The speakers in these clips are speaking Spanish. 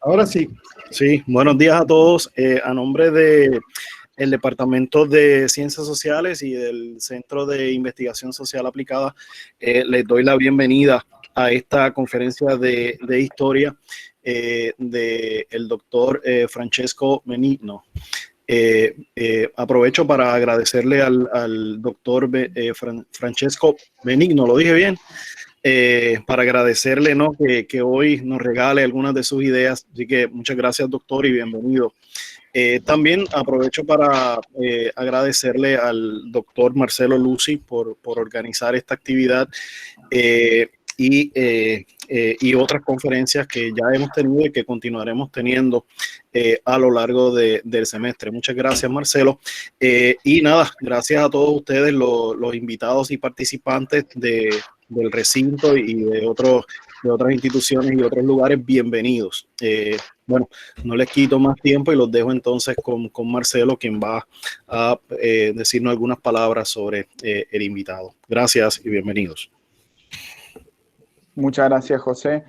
Ahora sí, sí, buenos días a todos. A nombre del Departamento de Ciencias Sociales y del Centro de Investigación Social Aplicada, les doy la bienvenida a esta conferencia de historia del doctor Francesco Benigno. Aprovecho para agradecerle al doctor Francesco Benigno, ¿lo dije bien? Para agradecerle, ¿no? que hoy nos regale algunas de sus ideas. Así que muchas gracias, doctor, y bienvenido. También aprovecho para agradecerle al doctor Marcelo Luci por organizar esta actividad y otras conferencias que ya hemos tenido y que continuaremos teniendo a lo largo del semestre. Muchas gracias, Marcelo. Y nada, gracias a todos ustedes, los invitados y participantes del recinto y de otras instituciones y otros lugares, bienvenidos. Bueno, no les quito más tiempo y los dejo entonces con Marcelo, quien va a decirnos algunas palabras sobre el invitado. Gracias y bienvenidos. Muchas gracias, José.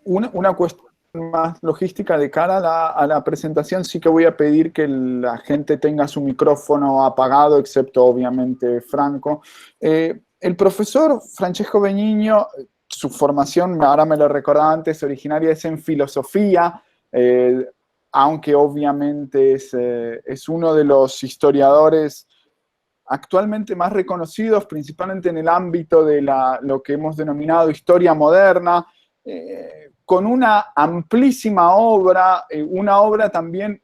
Una cuestión más logística de cara a la presentación, sí que voy a pedir que la gente tenga su micrófono apagado, excepto obviamente Franco. El profesor Francesco Benigno, su formación, ahora me lo recordaba antes, originaria es en filosofía, aunque obviamente es uno de los historiadores actualmente más reconocidos, principalmente en el ámbito de lo que hemos denominado historia moderna, con una amplísima obra, una obra también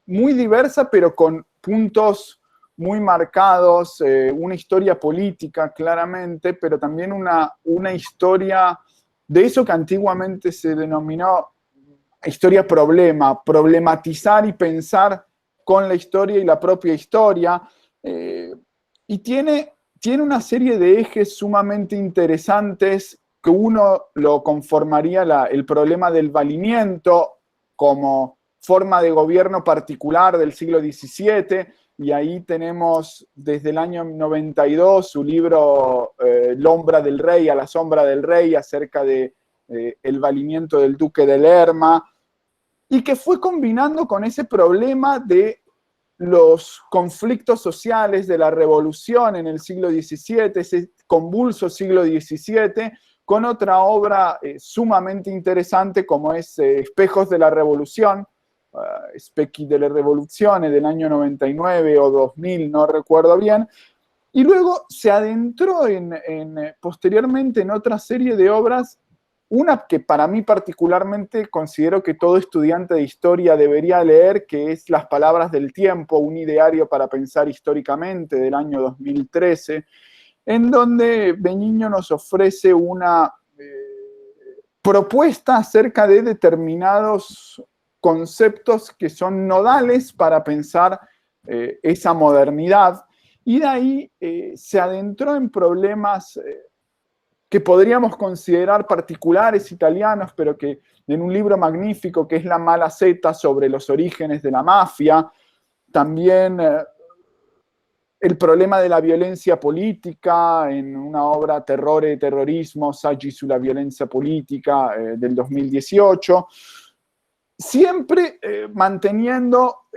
muy diversa, pero con puntos muy marcados, una historia política claramente, pero también una historia de eso que antiguamente se denominó historia problema, problematizar y pensar con la historia y la propia historia. Y tiene una serie de ejes sumamente interesantes que uno lo conformaría el problema del valimiento como forma de gobierno particular del siglo XVII, y ahí tenemos desde el año 92 su libro L'ombra del rey, a la sombra del rey, acerca de el valimiento del duque de Lerma, y que fue combinando con ese problema de los conflictos sociales de la revolución en el siglo XVII, ese convulso siglo XVII, con otra obra sumamente interesante como es Espejos de la Revolución, Specchi delle Rivoluzioni, del año 99 o 2000, no recuerdo bien, y luego se adentró posteriormente en otra serie de obras, una que para mí particularmente considero que todo estudiante de historia debería leer, que es Las Palabras del Tiempo, un ideario para pensar históricamente, del año 2013, en donde Benigno nos ofrece una propuesta acerca de determinados conceptos que son nodales para pensar esa modernidad, y de ahí se adentró en problemas que podríamos considerar particulares italianos, pero que en un libro magnífico que es La Mala Seta, sobre los orígenes de la mafia, también el problema de la violencia política en una obra Terrore e terrorismo, saggi sulla violenza politica, del 2018, siempre manteniendo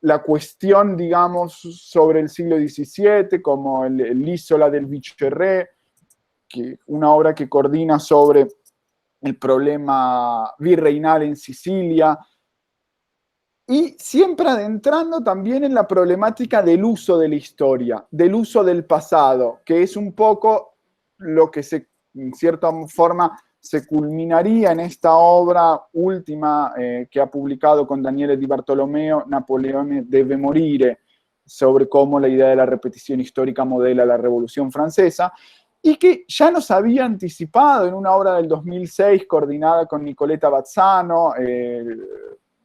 la cuestión, digamos, sobre el siglo XVII, como l'Isola del Viceré, una obra que coordina sobre el problema virreinal en Sicilia, y siempre adentrando también en la problemática del uso de la historia, del uso del pasado, que es un poco lo que en cierta forma se culminaría en esta obra última que ha publicado con Daniele Di Bartolomeo, Napoleone debe morire, sobre cómo la idea de la repetición histórica modela la Revolución Francesa, y que ya nos había anticipado en una obra del 2006 coordinada con Nicoletta Bazzano,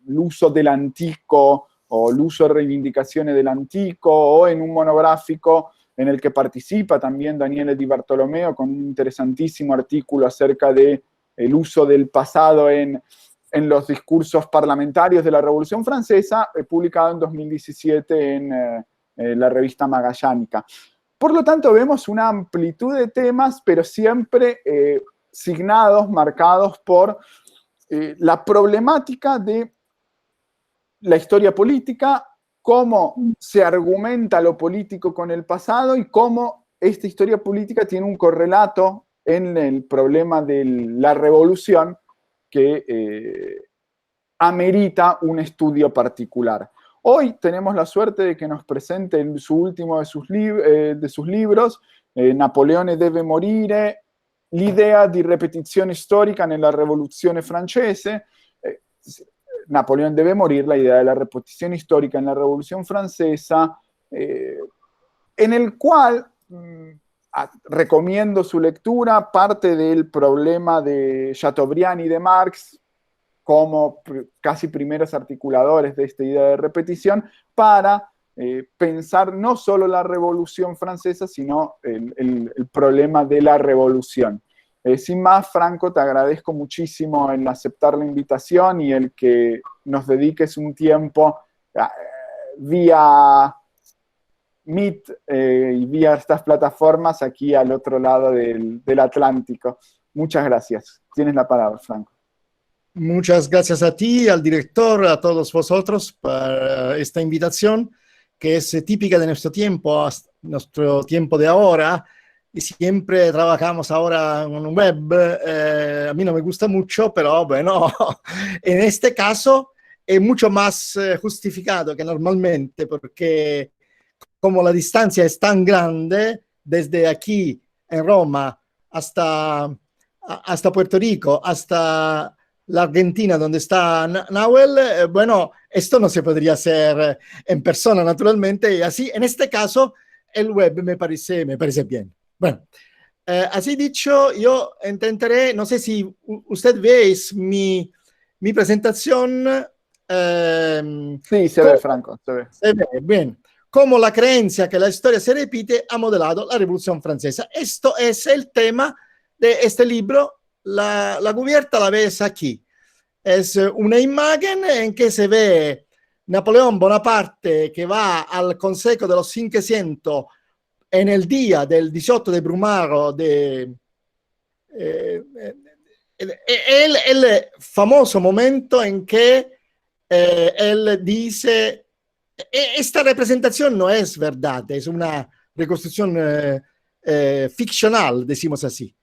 l'uso dell'antico o l'uso de reivindicaciones del antico, o en un monográfico en el que participa también Daniele Di Bartolomeo con un interesantísimo artículo acerca de el uso del pasado en los discursos parlamentarios de la Revolución Francesa, publicado en 2017 en la revista Magallánica. Por lo tanto, vemos una amplitud de temas, pero siempre signados, marcados por la problemática de la historia política, cómo se argumenta lo político con el pasado y cómo esta historia política tiene un correlato en el problema de la revolución que amerita un estudio particular. Hoy tenemos la suerte de que nos presente su último de sus libros, Napoleone deve morire, l'idea di ripetizione storica nella rivoluzione francese. Napoleón debe morir, la idea de la repetición histórica en la Revolución Francesa, en el cual recomiendo su lectura, parte del problema de Chateaubriand y de Marx como casi primeros articuladores de esta idea de repetición para pensar no solo la Revolución Francesa, sino el problema de la revolución. Sin más, Franco, te agradezco muchísimo el aceptar la invitación y el que nos dediques un tiempo vía Meet y vía estas plataformas aquí al otro lado del Atlántico. Muchas gracias. Tienes la palabra, Franco. Muchas gracias a ti, al director, a todos vosotros por esta invitación, que es típica de nuestro tiempo de ahora. Y siempre trabajamos ahora en un web. A mí no me gusta mucho, pero bueno, en este caso es mucho más justificado que normalmente, porque como la distancia es tan grande, desde aquí en Roma hasta Puerto Rico, hasta la Argentina, donde está Nahuel, bueno, esto no se podría hacer en persona, naturalmente, y así, en este caso, el web me parece bien. Bueno, así dicho, yo intentaré, no sé si usted ve mi presentación. Sí, se ve, Franco, se ve. Se ve, bien. Cómo la creencia que la historia se repite ha modelado la Revolución Francesa. Esto es el tema de este libro. La cubierta la ves aquí. Es una imagen en que se ve Napoleón Bonaparte que va al Consejo de los 500 en el día del 18 de Brumario el famoso momento en que él dice, esta representación no es verdad, es una reconstrucción ficcional, decimos así,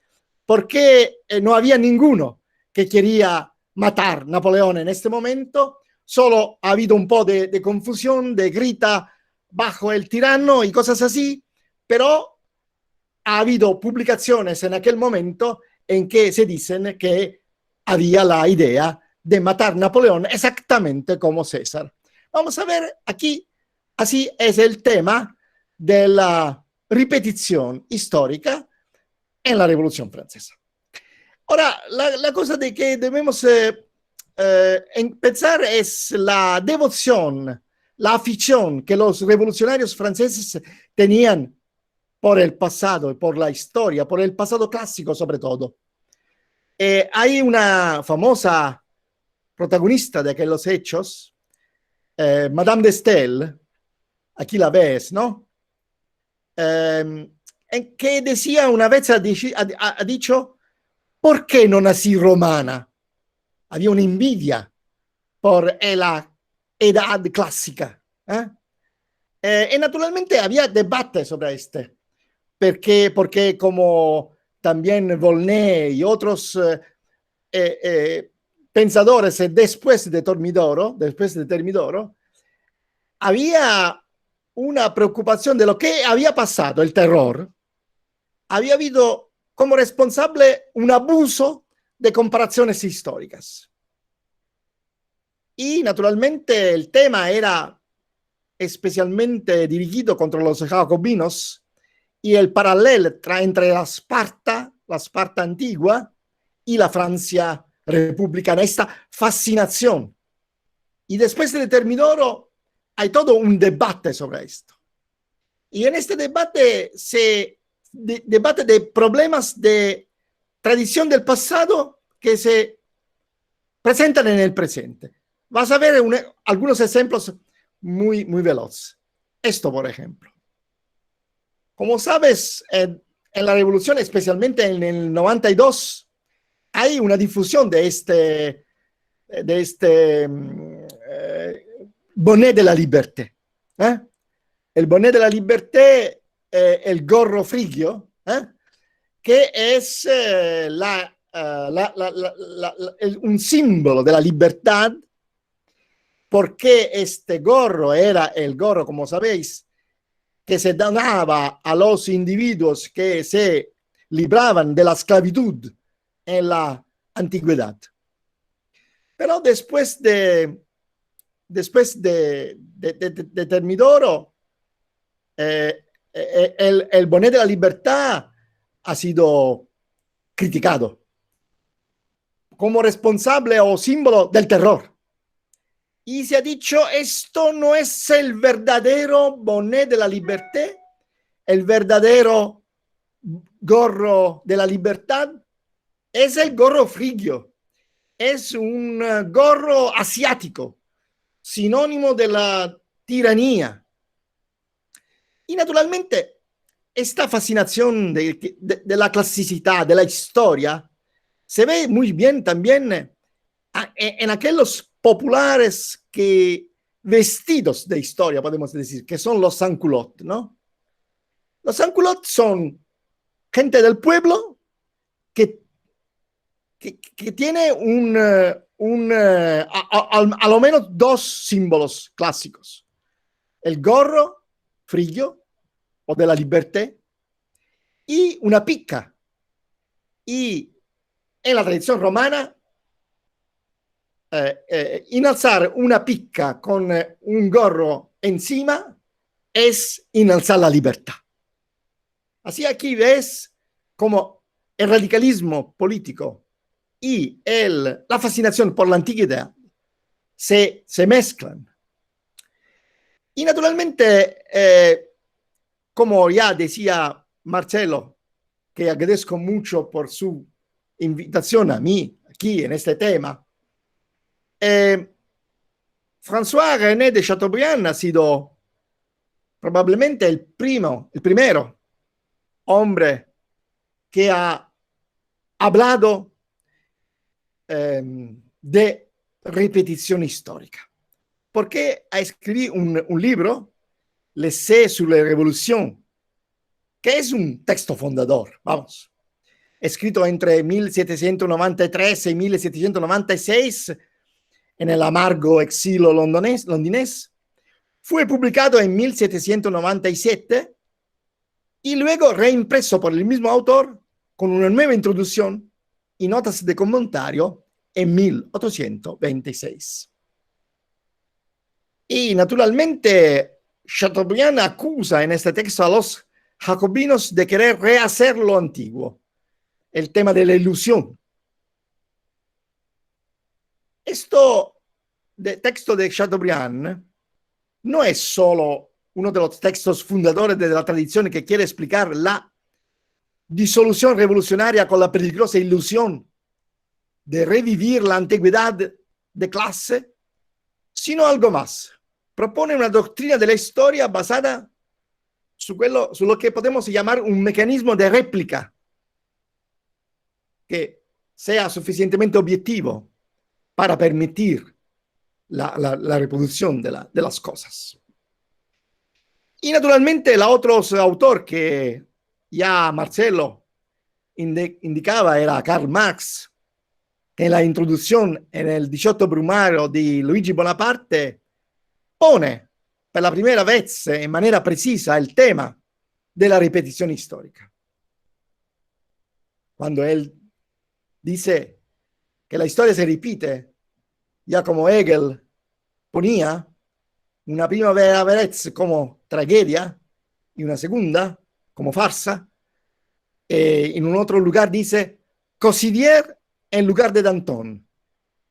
porque no había ninguno que quería matar a Napoleón en este momento, solo ha habido un poco de confusión, de grita bajo el tirano y cosas así, pero ha habido publicaciones en aquel momento en que se dicen que había la idea de matar a Napoleón exactamente como César. Vamos a ver aquí, así es el tema de la repetición histórica en la Revolución Francesa. Ahora, la cosa de que debemos empezar es la devoción, la afición que los revolucionarios franceses tenían por el pasado, por la historia, por el pasado clásico sobre todo. Hay una famosa protagonista de aquellos hechos, Madame de Staël, aquí la ves, ¿no? Que decía una vez, ha dicho, ¿por qué no nací romana? Había una envidia por la edad clásica. Y naturalmente había debate sobre este. Porque como también Volney y otros pensadores después de Termidoro, había una preocupación de lo que había pasado, el terror. Había habido como responsable un abuso de comparaciones históricas. Y naturalmente el tema era especialmente dirigido contra los jacobinos y el paralelo entre la Esparta antigua y la Francia republicana, esta fascinación. Y después de Termidoro hay todo un debate sobre esto. Y en este debate se debate de problemas de tradición del pasado que se presentan en el presente. Vas a ver algunos ejemplos muy veloces. Esto, por ejemplo. Como sabes, en la revolución, especialmente en el 92, hay una difusión de este de este bonnet de la liberté. El bonnet de la liberté, el gorro frigio, que es un símbolo de la libertad, porque este gorro era el gorro, como sabéis, que se donaba a los individuos que se libraban de la esclavitud en la antigüedad. Pero después de Termidoro, el bonnet de la libertad ha sido criticado como responsable o símbolo del terror. Y se ha dicho, esto no es el verdadero bonnet de la libertad, el verdadero gorro de la libertad es el gorro frigio, es un gorro asiático, sinónimo de la tiranía. Y naturalmente, esta fascinación de la clasicidad, de la historia, se ve muy bien también en aquellos populares vestidos de historia, podemos decir, que son los sans-culottes, ¿no? Los sans-culottes son gente del pueblo que tiene a lo menos dos símbolos clásicos. El gorro frigio o de la libertad y una pica. Y en la tradición romana, inalzar una pica con un gorro encima es inalzar la libertad. Así aquí ves como el radicalismo político y la fascinación por la antigüedad se mezclan. Y naturalmente, como ya decía Marcelo, que agradezco mucho por su invitación a mí aquí en este tema, François René de Chateaubriand ha sido probablemente el primero hombre que ha hablado de repetición histórica, porque ha escrito un libro, L'Essai sur la Revolución, que es un texto fundador, vamos, escrito entre 1793 y 1796 en el amargo exilio londinés. Fue publicado en 1797 y luego reimpreso por el mismo autor con una nueva introducción y notas de comentario en 1826. Y naturalmente, Chateaubriand acusa en este texto a los jacobinos de querer rehacer lo antiguo, el tema de la ilusión. Texto de Chateaubriand no es solo uno de los textos fundadores de la tradición que quiere explicar la disolución revolucionaria con la peligrosa ilusión de revivir la antigüedad de clase, sino algo más. Propone una doctrina de la historia basada su lo que podemos llamar un mecanismo de réplica que sea suficientemente objetivo para permitir la reproducción de las cosas. Y naturalmente el otro autor que ya Marcelo indicaba era Karl Marx, que en la introducción en el 18 Brumario de Luigi Bonaparte pone per la primera vez en manera precisa el tema de la repetición histórica. Cuando él dice que la historia se repite, ya como Hegel ponía una primera vez como tragedia y una segunda como farsa, en un otro lugar dice Cossidier en lugar de Danton,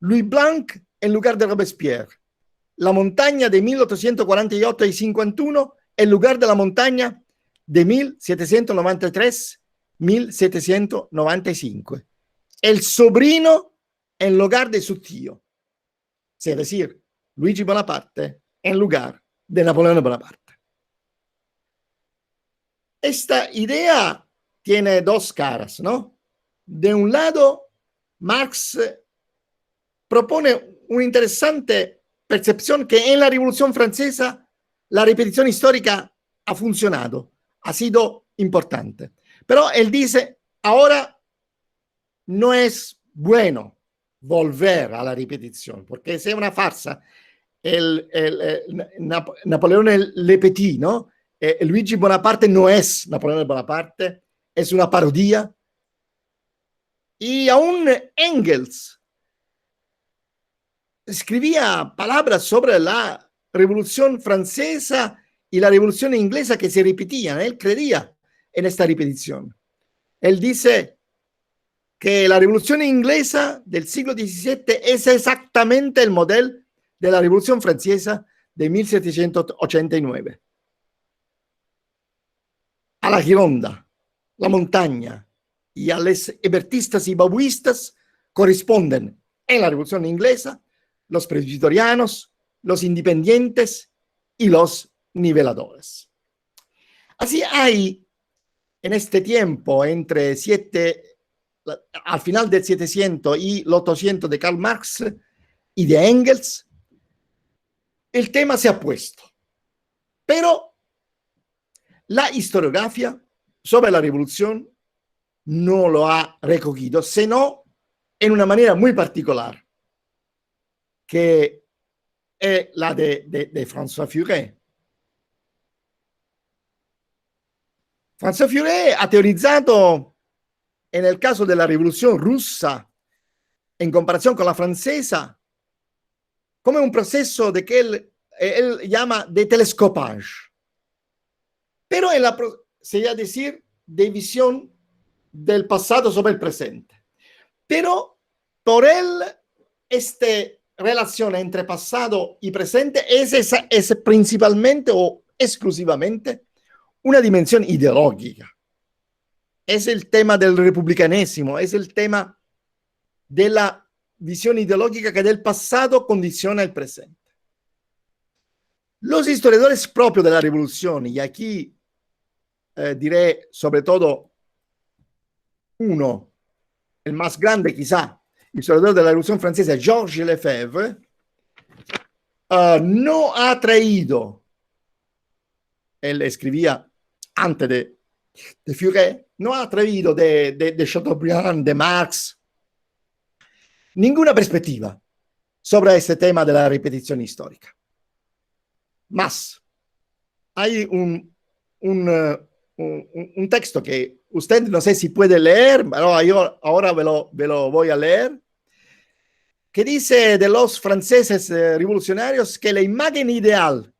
Louis Blanc en lugar de Robespierre, la montaña de 1848 y 51 en lugar de la montaña de 1793-1795. El sobrino en lugar de su tío. Es decir, Luigi Bonaparte en lugar de Napoleón Bonaparte. Esta idea tiene dos caras, ¿no? De un lado, Marx propone una interesante percepción que en la Revolución Francesa la repetición histórica ha funcionado, ha sido importante. Pero él dice, ahora no es bueno volver a la repetición, porque es una farsa. Napoleón Le Petit, ¿no? Luigi Bonaparte no es Napoleón Bonaparte, es una parodia. Y aún Engels escribía palabras sobre la Revolución Francesa y la Revolución Inglesa que se repetían. Él creía en esta repetición. Él dice que la Revolución Inglesa del siglo XVII es exactamente el modelo de la Revolución Francesa de 1789. A la Gironda, la montaña y a los hebertistas y babuistas corresponden en la Revolución Inglesa los presbiterianos, los independientes y los niveladores. Así hay en este tiempo, al final del 700 y el 800 de Karl Marx y de Engels, el tema se ha puesto. Pero la historiografía sobre la revolución no lo ha recogido, sino en una manera muy particular, que es la de François Furet. François Furet ha teorizzato en el caso de la revolución rusa, en comparación con la francesa, como un proceso de que él llama de telescopage, pero sería decir de visión del pasado sobre el presente. Pero por él, esta relación entre pasado y presente es principalmente o exclusivamente una dimensión ideológica. Es el tema del republicanismo, es el tema de la visión ideológica que del pasado condiciona el presente. Los historiadores propios de la revolución, y aquí diré sobre todo uno, el más grande quizá, el historiador de la Revolución Francesa, Georges Lefebvre, no ha traído, él escribía antes de Furet, no ha traído de Chateaubriand, de Marx, ninguna perspectiva sobre este tema de la repetición histórica. Más, hay un texto que usted no sé si puede leer, pero yo ahora ve lo voy a leer, que dice de los franceses revolucionarios que la imagen ideal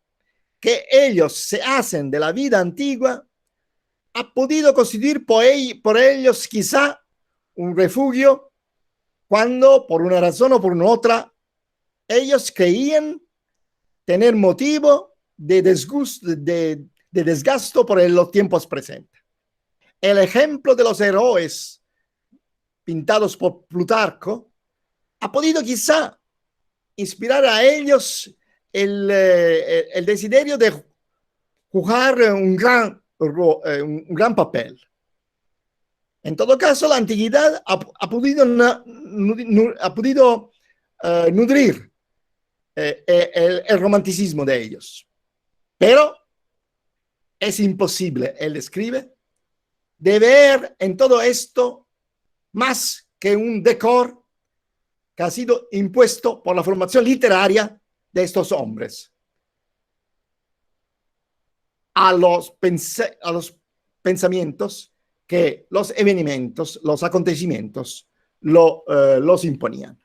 que ellos se hacen de la vida antigua ha podido constituir por ellos quizá un refugio cuando por una razón o por una otra ellos creían tener motivo de desgasto por los tiempos presentes. El ejemplo de los héroes pintados por Plutarco ha podido quizá inspirar a ellos el desiderio de jugar un gran papel. En todo caso, la antigüedad ha podido nutrir el romanticismo de ellos. Pero es imposible, él escribe, de ver en todo esto más que un decor que ha sido impuesto por la formación literaria de estos hombres a los pensamientos que los eventos, los acontecimientos los imponían.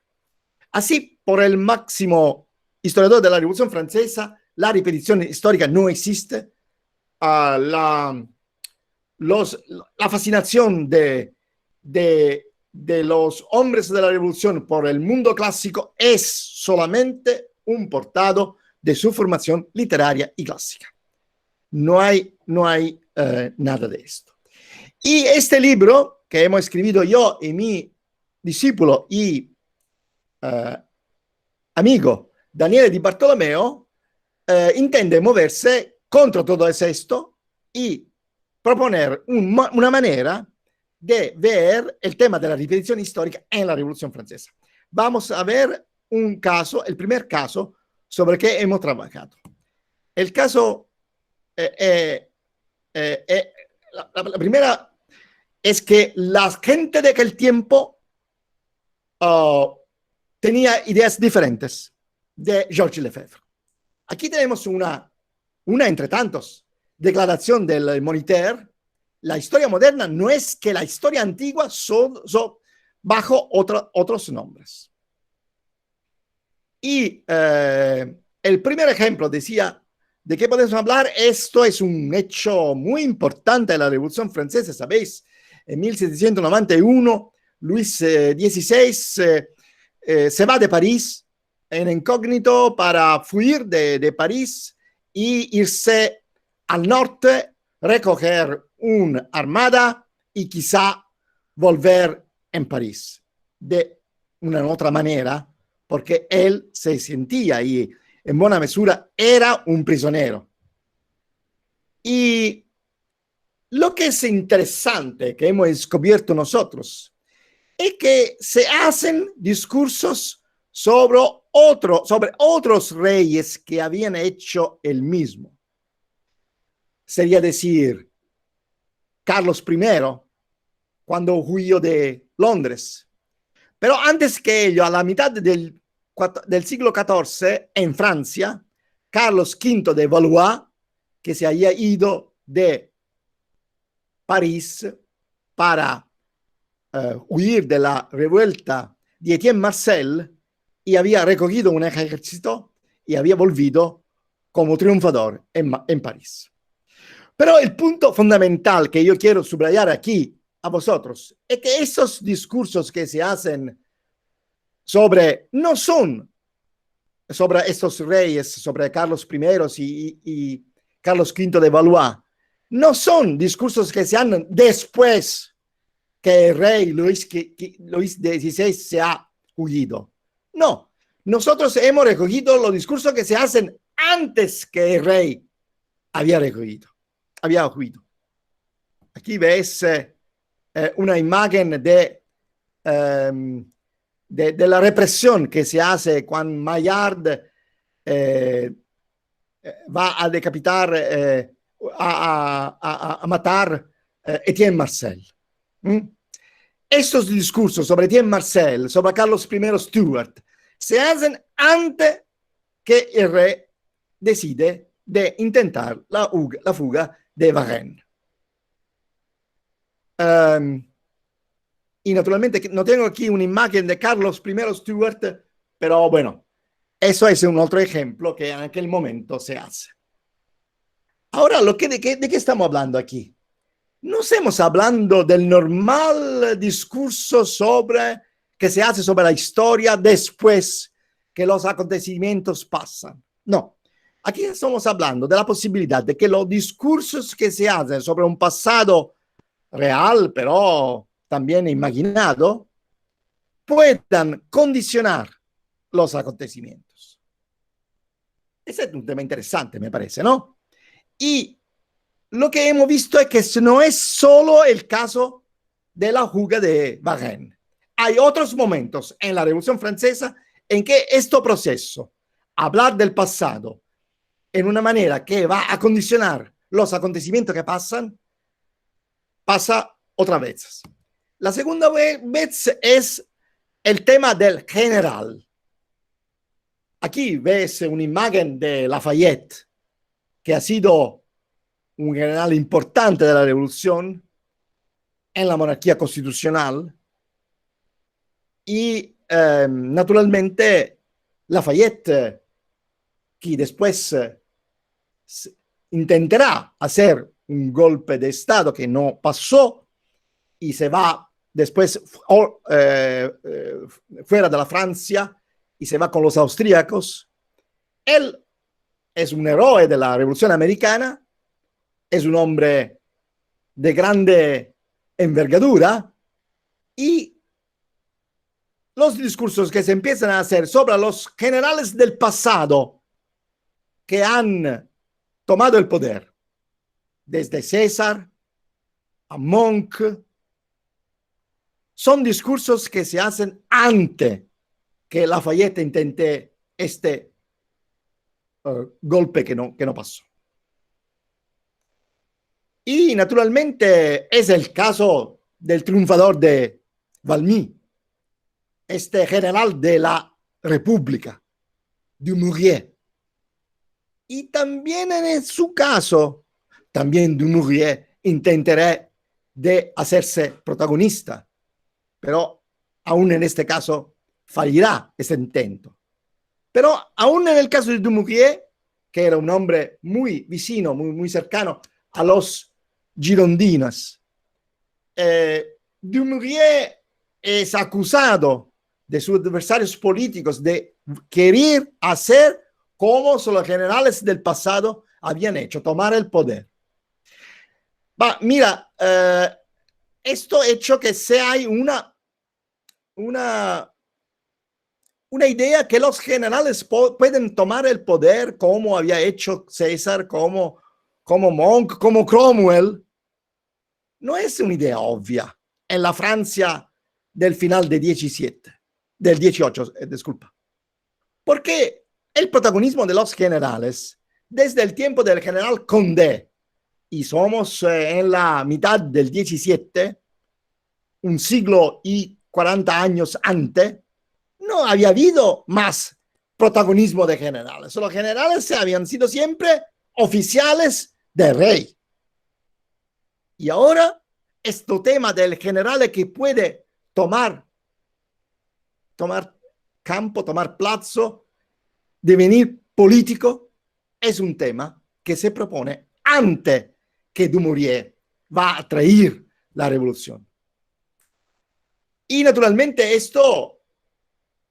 Así, por el máximo historiador de la Revolución Francesa, la repetición histórica no existe. La fascinación de los hombres de la Revolución por el mundo clásico es solamente un portado de su formación literaria y clásica. No hay nada de esto. Y este libro que hemos escrito yo y mi discípulo y amigo Daniele Di Bartolomeo intende moverse contra todo esto y proponer una manera de ver el tema de la repetición histórica en la Revolución Francesa. Vamos a ver un caso, el primer caso sobre que hemos trabajado. El caso, la primera es que la gente de aquel tiempo tenía ideas diferentes de Georges Lefebvre. Aquí tenemos una entre tantos declaración del Moniteur. La historia moderna no es que la historia antigua bajo otros nombres. Y el primer ejemplo decía de qué podemos hablar. Esto es un hecho muy importante de la Revolución Francesa, ¿sabéis? En 1791, Luis XVI se va de París en incógnito para fuir de París y irse al norte, recoger una armada y quizá volver en París de una otra manera, porque él se sentía y en buena mesura era un prisionero. Y lo que es interesante que hemos descubierto nosotros es que se hacen discursos sobre otros reyes que habían hecho el mismo. Sería decir, Carlos I, cuando huyó de Londres. Pero antes que ello, a la mitad del siglo XIV, en Francia, Carlos V de Valois, que se había ido de París para huir de la revuelta de Etienne Marcel, y había recogido un ejército y había volvido como triunfador en París. Pero el punto fundamental que yo quiero subrayar aquí a vosotros es que esos discursos que se hacen no son sobre estos reyes, sobre Carlos I y Carlos V de Valois, no son discursos que se han después que el rey Luis XVI se ha huido. No, nosotros hemos recogido los discursos que se hacen antes que el rey había huido. Aquí ves una imagen de la represión que se hace cuando Maillard va a decapitar, a matar Etienne Marcel. Estos discursos sobre Etienne Marcel, sobre Carlos I Stuart, se hacen antes que el rey decide de intentar la fuga de Varennes. Y naturalmente no tengo aquí una imagen de Carlos I Stuart, pero bueno, eso es un otro ejemplo que en aquel momento se hace. Ahora, ¿de qué estamos hablando aquí? No estamos hablando del normal discurso que se hace sobre la historia después que los acontecimientos pasan. No, aquí estamos hablando de la posibilidad de que los discursos que se hacen sobre un pasado real, pero también imaginado, puedan condicionar los acontecimientos. Ese es un tema interesante, me parece, ¿no? Y lo que hemos visto es que no es solo el caso de la fuga de Varennes. Hay otros momentos en la Revolución Francesa en que este proceso, hablar del pasado en una manera que va a condicionar los acontecimientos que pasan, pasa otra vez. La segunda vez es el tema del general. Aquí ves una imagen de Lafayette, que ha sido un general importante de la revolución en la monarquía constitucional. Y naturalmente Lafayette, que después intentará hacer un golpe de Estado que no pasó y se va después fuera de la Francia y se va con los austríacos. Él es un héroe de la Revolución Americana, es un hombre de grande envergadura, y los discursos que se empiezan a hacer sobre los generales del pasado que han tomado el poder, desde César a Monk, son discursos que se hacen antes que Lafayette intente este golpe que no pasó. Y naturalmente es el caso del triunfador de Valmy, este general de la República, Dumouriez. Y también en su caso, también Dumouriez intentará de hacerse protagonista, pero aún en este caso fallirá ese intento. Pero aún en el caso de Dumouriez, que era un hombre muy vicino, muy cercano a los girondinos, Dumouriez es acusado de sus adversarios políticos de querer hacer como los generales del pasado habían hecho, tomar el poder. Mira, esto hecho que hay una idea que los generales pueden tomar el poder como había hecho César, como Monk, como Cromwell. No es una idea obvia en la Francia del final del 18, disculpa. Porque el protagonismo de los generales, desde el tiempo del general Condé, y somos en la mitad del 17, un siglo y 40 años antes, no había habido más protagonismo de generales. Los generales habían sido siempre oficiales del rey. Y ahora, este tema del general que puede tomar campo, tomar plazo, devenir político, es un tema que se propone antes que Dumouriez va a traer la revolución. Y naturalmente esto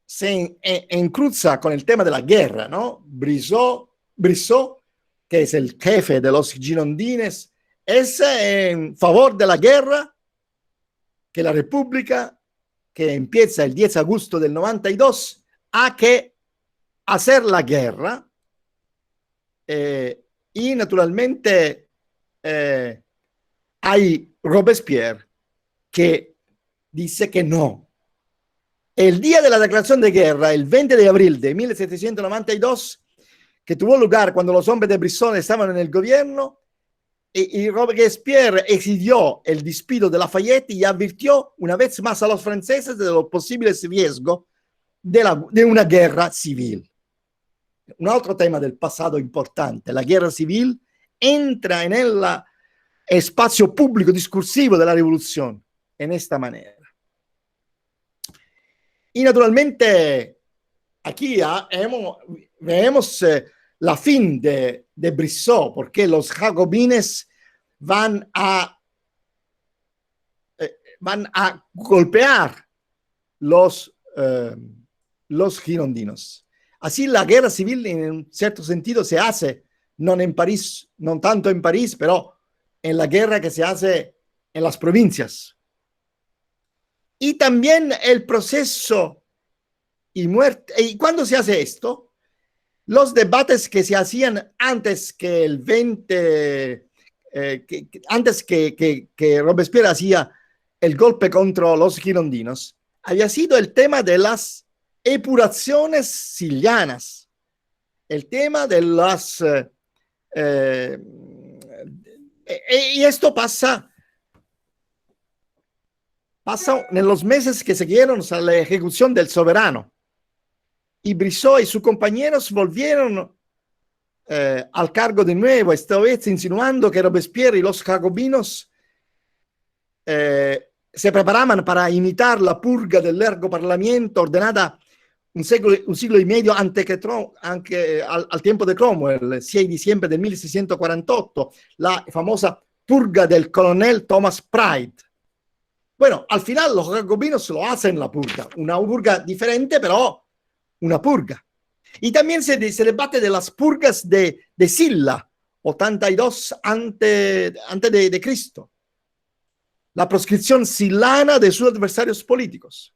se encruza con el tema de la guerra, ¿no? Brissot, que es el jefe de los girondines, es en favor de la guerra, que la República, que empieza el 10 de agosto del 92, ha que hacer la guerra. Y naturalmente hay Robespierre que dice que no. El día de la declaración de guerra, el 20 de abril de 1792, que tuvo lugar cuando los hombres de Brisson estaban en el gobierno, y Robespierre exigió el despido de Lafayette y advirtió una vez más a los franceses de los posibles riesgos de una guerra civil. Un altro tema del passato importante, la guerra civil entra nel spazio pubblico discursivo della rivoluzione in questa maniera. Y naturalmente aquí vemos la fin de Brissot, porque los jacobines van a golpear los girondinos. Así la guerra civil en un cierto sentido se hace, no en París, no tanto en París, pero en la guerra que se hace en las provincias. Y también el proceso y muerte. ¿Y cuándo se hace esto? Los debates que se hacían antes que el 20, antes que Robespierre hacía el golpe contra los girondinos, había sido el tema de las epuraciones sicilianas, el tema de las... y esto pasa en los meses que siguieron a la ejecución del soberano. Y Brissot y sus compañeros volvieron al cargo de nuevo, esta vez insinuando que Robespierre y los jacobinos se preparaban para imitar la purga del largo parlamento ordenada un siglo y medio antes que al tiempo de Cromwell, el 6 de diciembre del 1648, la famosa purga del coronel Thomas Pride. Bueno, al final los jacobinos lo hacen la purga, una purga diferente, pero una purga. Y también se debate de las purgas de Silla, 82 antes de Cristo. La proscripción silana de sus adversarios políticos.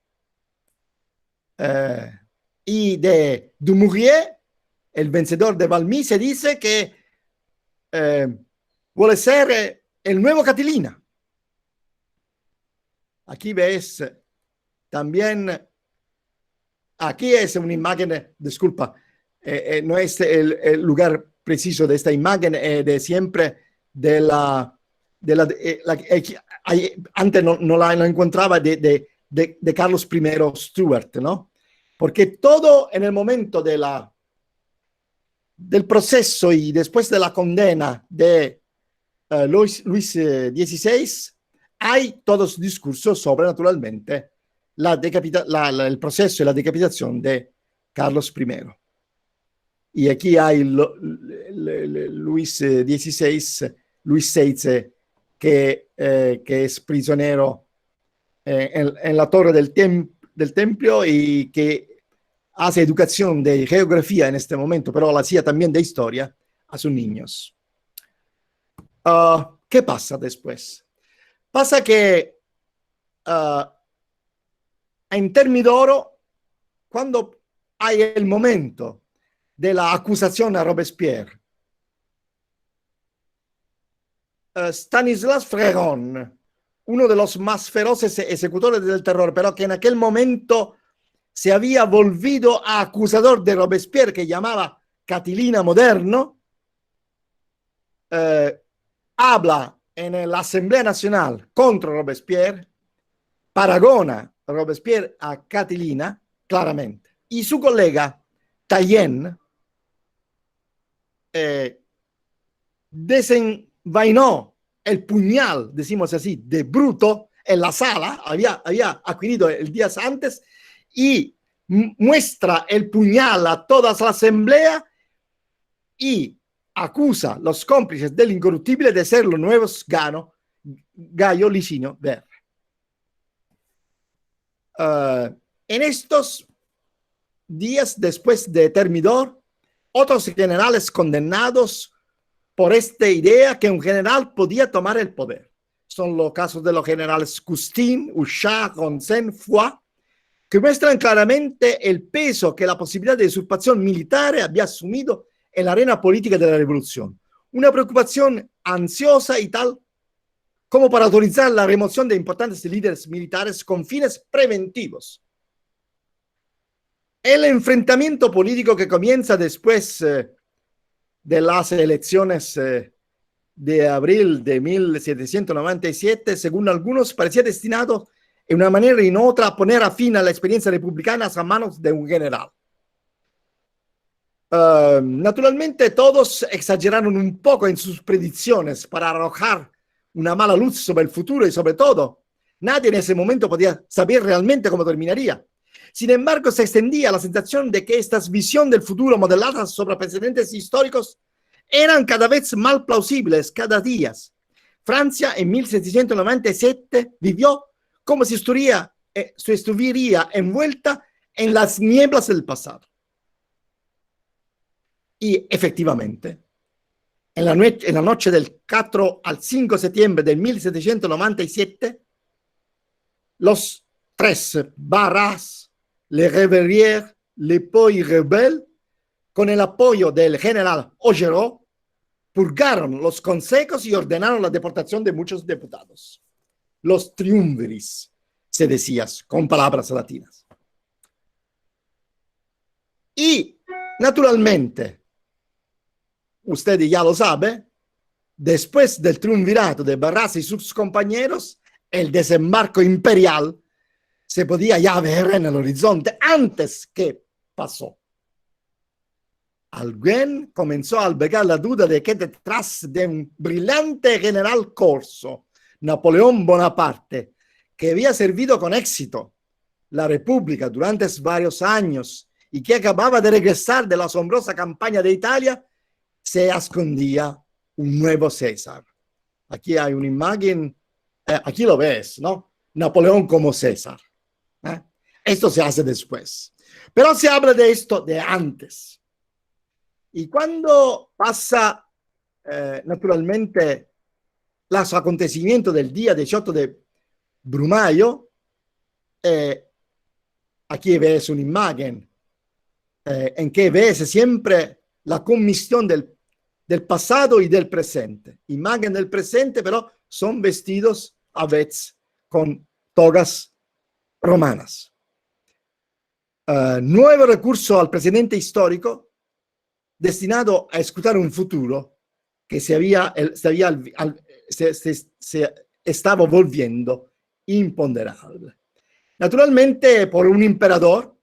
Y de Dumouriez, el vencedor de Valmy, se dice que vuole ser el nuevo Catilina. Aquí ves también aquí es una imagen, disculpa, no es el lugar preciso de esta imagen, de siempre antes no la encontraba de Carlos I Stuart, ¿no? Porque todo en el momento del proceso y después de la condena de Luis XVI, hay todos discursos sobre, naturalmente, el proceso y la decapitación de Carlos I. Y aquí hay Luis XVI, que es prisionero en la torre del templo y que hace educación de geografía en este momento, pero la hacía también de historia a sus niños. ¿Qué pasa después? Pasa que en Termidoro, cuando hay el momento de la acusación a Robespierre, Stanislas Fréron, uno de los más feroces ejecutores del terror, pero que en aquel momento se había volvido a acusador de Robespierre, que llamaba Catilina Moderno, habla en la Asamblea Nacional contra Robespierre, paragona a Robespierre a Catilina claramente, y su colega Taillén desenvainó el puñal, decimos así, de Bruto en la sala, había adquirido el día antes, y muestra el puñal a toda la asamblea y acusa a los cómplices del incorruptible de ser los nuevos Gallo, Licinio, Verri. En estos días después de Termidor, otros generales condenados por esta idea que un general podía tomar el poder. Son los casos de los generales Custine, Houchard, Ronsin, Foy, que muestran claramente el peso que la posibilidad de usurpación militar había asumido en la arena política de la revolución. Una preocupación ansiosa y tal como para autorizar la remoción de importantes líderes militares con fines preventivos. El enfrentamiento político que comienza después de las elecciones de abril de 1797, según algunos, parecía destinado en una manera y en otra a poner a fin a la experiencia republicana a manos de un general. Naturalmente, todos exageraron un poco en sus predicciones para arrojar una mala luz sobre el futuro y sobre todo, nadie en ese momento podía saber realmente cómo terminaría. Sin embargo, se extendía la sensación de que estas visiones del futuro modeladas sobre precedentes históricos eran cada vez más plausibles cada día. Francia en 1797 vivió como si estuviera envuelta en las nieblas del pasado. Y efectivamente, en la noche del 4 al 5 de septiembre de 1797, los tres Barras, Le Réveillère, Le Poy Rebelle, con el apoyo del general Augereau, purgaron los consejos y ordenaron la deportación de muchos diputados. Los triunviris, se decía con palabras latinas. Y, naturalmente, usted ya lo sabe, después del triunvirato de Barras y sus compañeros, el desembarco imperial se podía ya ver en el horizonte antes que pasó. Alguien comenzó a albergar la duda de que detrás de un brillante general corso, Napoleón Bonaparte, que había servido con éxito la República durante varios años y que acababa de regresar de la asombrosa campaña de Italia, se escondía un nuevo César. Aquí hay una imagen, aquí lo ves, ¿no? Napoleón como César. Esto se hace después. Pero se habla de esto de antes. Y cuando pasa, naturalmente, los acontecimientos del día 18 de Brumayo, aquí ves una imagen en que ves siempre la comisión del pasado y del presente. Imagen del presente, pero son vestidos a veces con togas romanas. nuevo recurso al presente histórico destinado a escrutar un futuro que se estaba volviendo imponderable. Naturalmente, por un emperador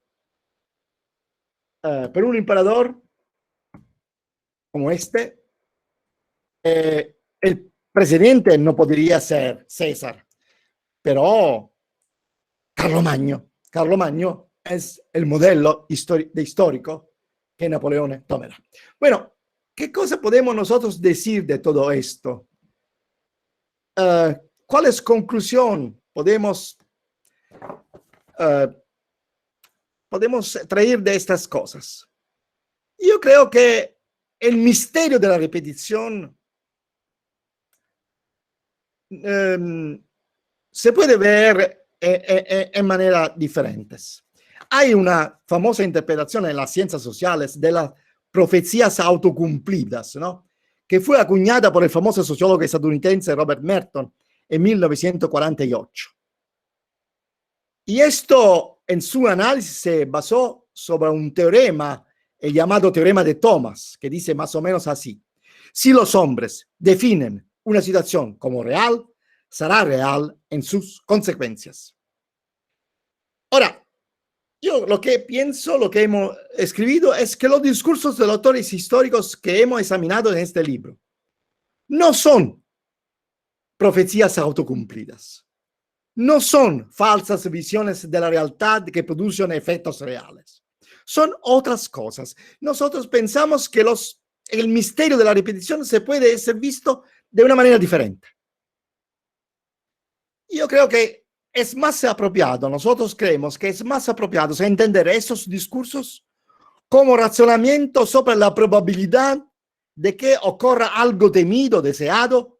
como este, el presidente no podría ser César, pero Carlo Magno es el modelo histórico que Napoleón tomará. Bueno, ¿qué cosa podemos nosotros decir de todo esto? ¿Cuál es conclusión podemos traer de estas cosas? Yo creo que el misterio de la repetición se puede ver en maneras diferentes. Hay una famosa interpretación en las ciencias sociales de las profecías autocumplidas, ¿no? Que fue acuñada por el famoso sociólogo estadounidense Robert Merton en 1948. Y esto, en su análisis, se basó sobre un teorema, el llamado teorema de Thomas, que dice más o menos así: si los hombres definen una situación como real, será real en sus consecuencias. Ahora, yo lo que pienso, lo que hemos escrito, es que los discursos de los autores históricos que hemos examinado en este libro no son profecías autocumplidas, no son falsas visiones de la realidad que producen efectos reales, son otras cosas. Nosotros pensamos que el misterio de la repetición se puede ser visto de una manera diferente. Yo creo que es más apropiado, nosotros creemos que es más apropiado entender esos discursos como razonamiento sobre la probabilidad de que ocurra algo temido, deseado,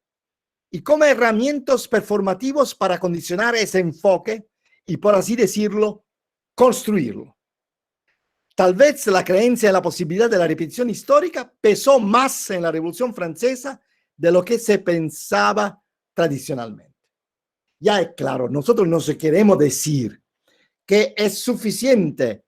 y como herramientas performativos para condicionar ese enfoque y, por así decirlo, construirlo. Tal vez la creencia en la posibilidad de la repetición histórica pesó más en la Revolución Francesa de lo que se pensaba tradicionalmente. Ya es claro, nosotros no queremos decir que es suficiente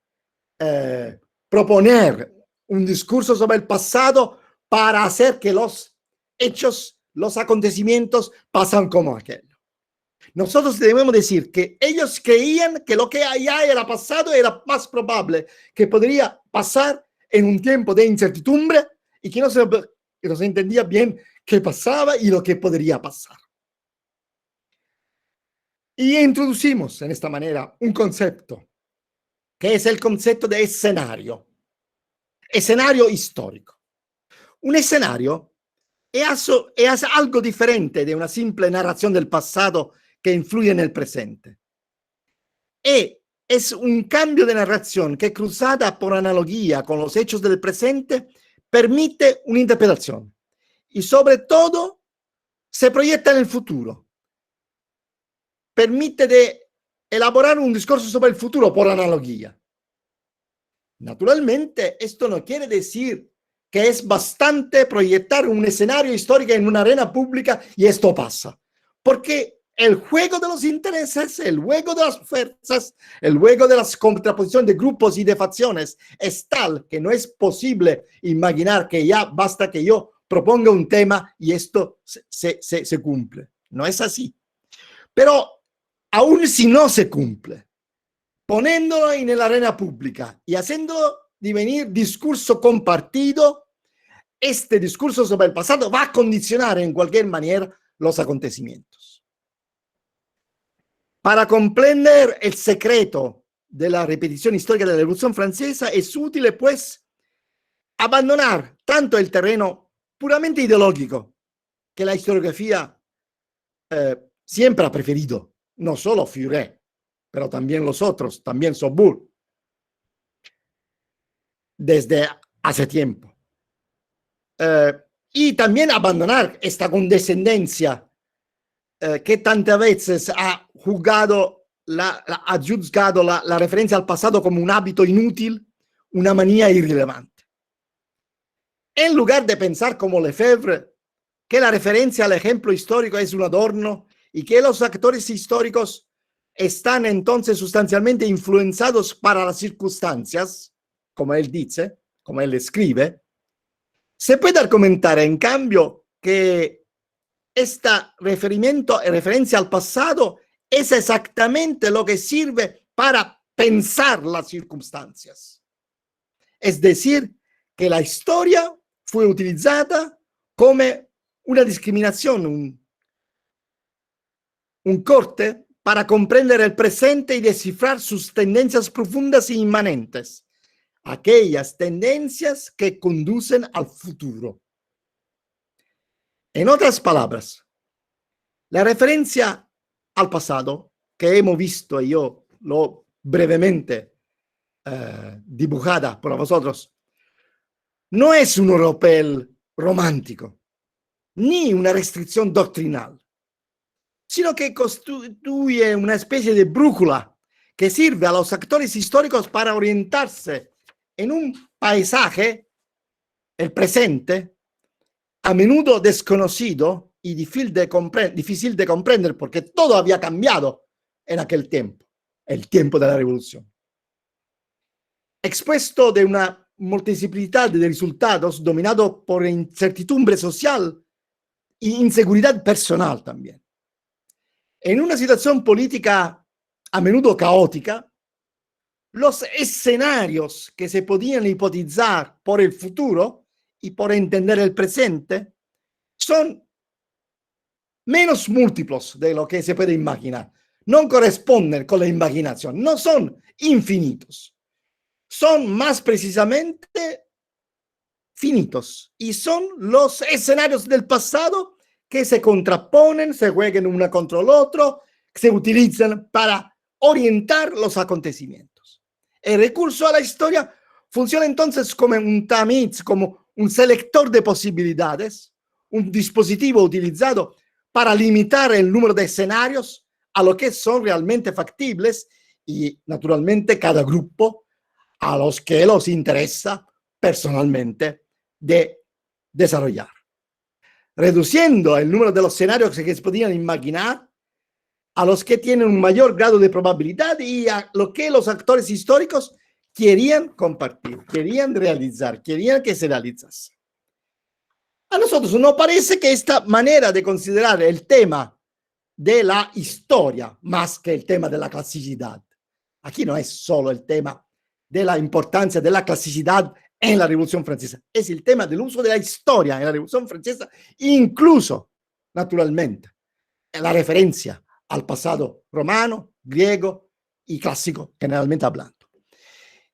proponer un discurso sobre el pasado para hacer que los hechos, los acontecimientos pasan como aquello. Nosotros debemos decir que ellos creían que lo que allá era pasado era más probable que podría pasar en un tiempo de incertidumbre y que no se entendía bien qué pasaba y lo que podría pasar. Y introducimos en esta manera un concepto, que es el concepto de escenario histórico. Un escenario es algo diferente de una simple narración del pasado que influye en el presente. Es un cambio de narración que, cruzada por analogía con los hechos del presente, permite una interpretación y, sobre todo, se proyecta en el futuro. Permite de elaborar un discurso sobre el futuro por analogía. Naturalmente, esto no quiere decir que es bastante proyectar un escenario histórico en una arena pública y esto pasa. Porque el juego de los intereses, el juego de las fuerzas, el juego de las contraposiciones de grupos y de facciones es tal que no es posible imaginar que ya basta que yo proponga un tema y esto se cumple. No es así. Pero aún si no se cumple, poniéndolo en la arena pública y haciéndolo divenir discurso compartido, este discurso sobre el pasado va a condicionar en cualquier manera los acontecimientos. Para comprender el secreto de la repetición histórica de la Revolución Francesa es útil, pues, abandonar tanto el terreno puramente ideológico que la historiografía siempre ha preferido. No solo Furet, pero también los otros, también Saubourg, desde hace tiempo. Y también abandonar esta condescendencia que tantas veces ha juzgado la referencia al pasado como un hábito inútil, una manía irrelevante. En lugar de pensar como Lefebvre, que la referencia al ejemplo histórico es un adorno y que los actores históricos están entonces sustancialmente influenciados para las circunstancias, como él dice, como él escribe, se puede argumentar, en cambio, que referencia al pasado es exactamente lo que sirve para pensar las circunstancias. Es decir, que la historia fue utilizada como una discriminación, un corte para comprender el presente y descifrar sus tendencias profundas e inmanentes, aquellas tendencias que conducen al futuro. En otras palabras, la referencia al pasado que hemos visto y yo lo brevemente dibujada por vosotros, no es un oropel romántico, ni una restricción doctrinal, sino que constituye una especie de brújula que sirve a los actores históricos para orientarse en un paisaje, el presente, a menudo desconocido y difícil de comprender porque todo había cambiado en aquel tiempo, el tiempo de la revolución. Expuesto de una multiplicidad de resultados dominado por incertidumbre social e inseguridad personal también. En una situación política a menudo caótica, los escenarios que se podían hipotizar por el futuro y por entender el presente son menos múltiplos de lo que se puede imaginar. No corresponden con la imaginación, no son infinitos. Son más precisamente finitos y son los escenarios del pasado que se contraponen, se juegan uno contra el otro, se utilizan para orientar los acontecimientos. El recurso a la historia funciona entonces como un tamiz, como un selector de posibilidades, un dispositivo utilizado para limitar el número de escenarios a lo que son realmente factibles y, naturalmente, cada grupo a los que los interesa personalmente de desarrollar, reduciendo el número de los escenarios que se podían imaginar a los que tienen un mayor grado de probabilidad y a lo que los actores históricos querían compartir, querían realizar, querían que se realizase. A nosotros nos parece que esta manera de considerar el tema de la historia más que el tema de la clasicidad, aquí no es solo el tema de la importancia de la clasicidad en la Revolución Francesa, es el tema del uso de la historia en la Revolución Francesa, incluso, naturalmente, en la referencia al pasado romano, griego y clásico, generalmente hablando.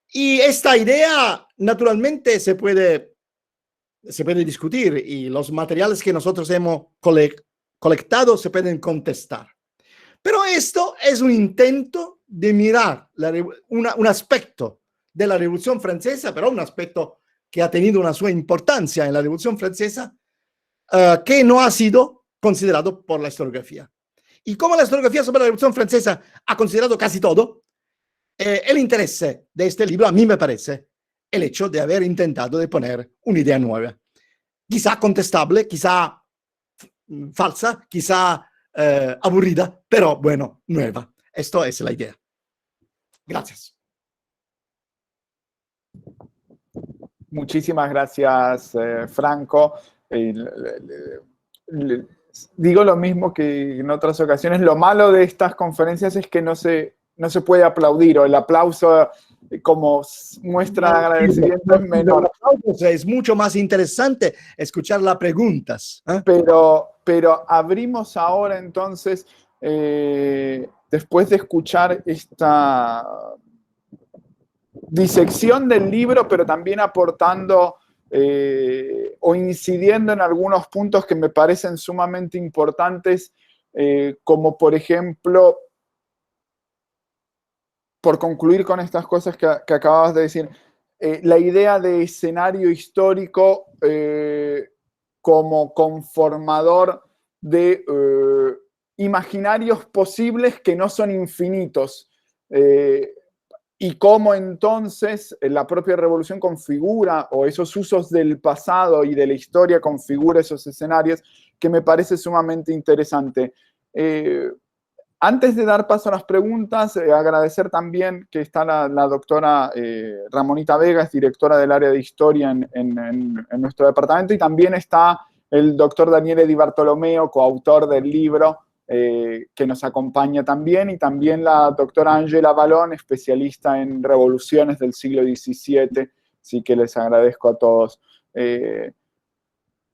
Y esta idea, naturalmente, se puede discutir y los materiales que nosotros hemos colectado se pueden contestar. Pero esto es un intento de mirar un aspecto de la Revolución Francesa, pero un aspecto que ha tenido una sua importancia en la Revolución Francesa, que no ha sido considerado por la historiografía. Y como la historiografía sobre la Revolución Francesa ha considerado casi todo, el interés de este libro, a mí me parece, el hecho de haber intentado de poner una idea nueva. Quizá contestable, quizá falsa, quizá aburrida, pero bueno, nueva. Esto es la idea. Gracias. Muchísimas gracias, Franco. Digo lo mismo que en otras ocasiones. Lo malo de estas conferencias es que no se puede aplaudir, o el aplauso como muestra de agradecimiento es menor. Es mucho más interesante escuchar las preguntas. Pero abrimos ahora entonces, después de escuchar esta disección del libro, pero también aportando o incidiendo en algunos puntos que me parecen sumamente importantes, como por ejemplo, por concluir con estas cosas que acababas de decir, la idea de escenario histórico como conformador de imaginarios posibles que no son infinitos, y cómo entonces la propia revolución configura, o esos usos del pasado y de la historia configura esos escenarios, que me parece sumamente interesante. Antes de dar paso a las preguntas, agradecer también que está la doctora Ramonita Vega, es directora del área de historia en nuestro departamento, y también está el doctor Daniele Di Bartolomeo, coautor del libro, que nos acompaña también, y también la doctora Angela Balón, especialista en revoluciones del siglo XVII, así que les agradezco a todos.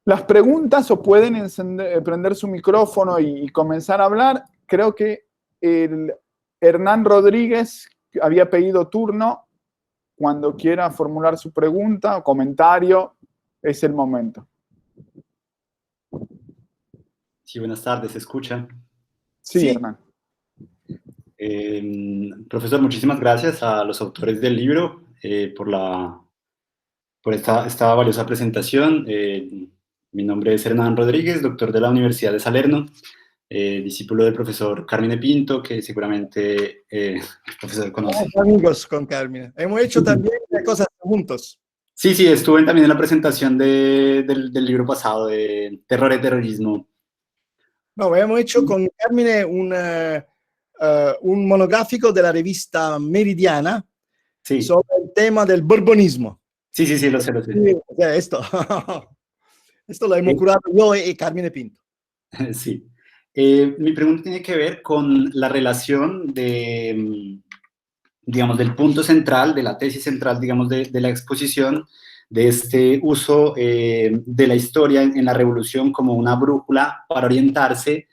Las preguntas, o pueden prender su micrófono y comenzar a hablar. Creo que Hernán Rodríguez había pedido turno. Cuando quiera formular su pregunta o comentario, es el momento. Sí, buenas tardes, ¿se escucha? Sí, Sí. Hernán. Profesor, muchísimas gracias a los autores del libro por esta valiosa presentación. Mi nombre es Hernán Rodríguez, doctor de la Universidad de Salerno, discípulo del profesor Carmine Pinto, que seguramente el profesor conoce. Somos amigos con Carmine. Hemos hecho también cosas juntos. Sí, estuve también en la presentación del libro pasado de Terror y Terrorismo. No, hemos hecho con Carmine un monográfico de la revista Meridiana Sí, sobre el tema del borbonismo. sí, lo sé. Sí, o sea, esto lo hemos curado yo y Carmine Pinto. Sí. Mi pregunta tiene que ver con la relación digamos, del punto central, de la tesis central, digamos, de la exposición, de este uso de la historia en la revolución como una brújula para orientarse,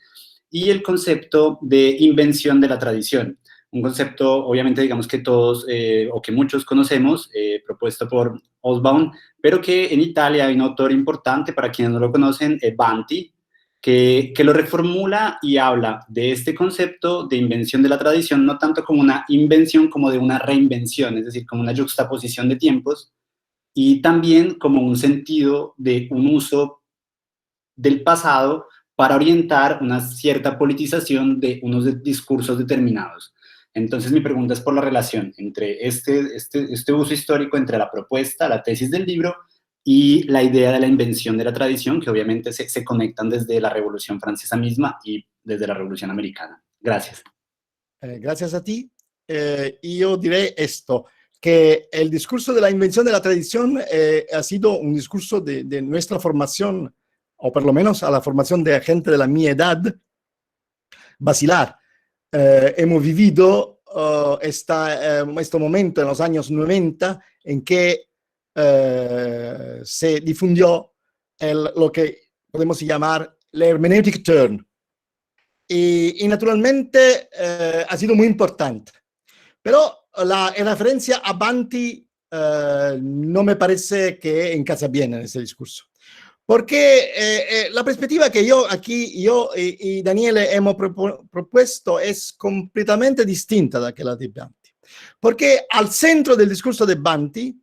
y el concepto de invención de la tradición. Un concepto, obviamente, digamos que todos o que muchos conocemos, propuesto por Hobsbawm, pero que en Italia hay un autor importante, para quienes no lo conocen, Banti, que lo reformula y habla de este concepto de invención de la tradición, no tanto como una invención, como de una reinvención, es decir, como una juxtaposición de tiempos, y también como un sentido de un uso del pasado para orientar una cierta politización de unos discursos determinados. Entonces mi pregunta es por la relación entre este uso histórico, entre la propuesta, la tesis del libro, y la idea de la invención de la tradición, que obviamente se conectan desde la Revolución Francesa misma y desde la Revolución Americana. Gracias. Gracias a ti. Y yo diré esto, que el discurso de la invención de la tradición ha sido un discurso de nuestra formación, o por lo menos a la formación de gente de la mi edad, basilar. Hemos vivido este momento en los años 90 en que se difundió lo que podemos llamar la hermeneutic turn. Y naturalmente ha sido muy importante. Pero la referencia a Banti no me parece que encaja bien en ese discurso. Porque la perspectiva que yo y Daniele hemos propuesto es completamente distinta de aquella de Banti. Porque al centro del discurso de Banti,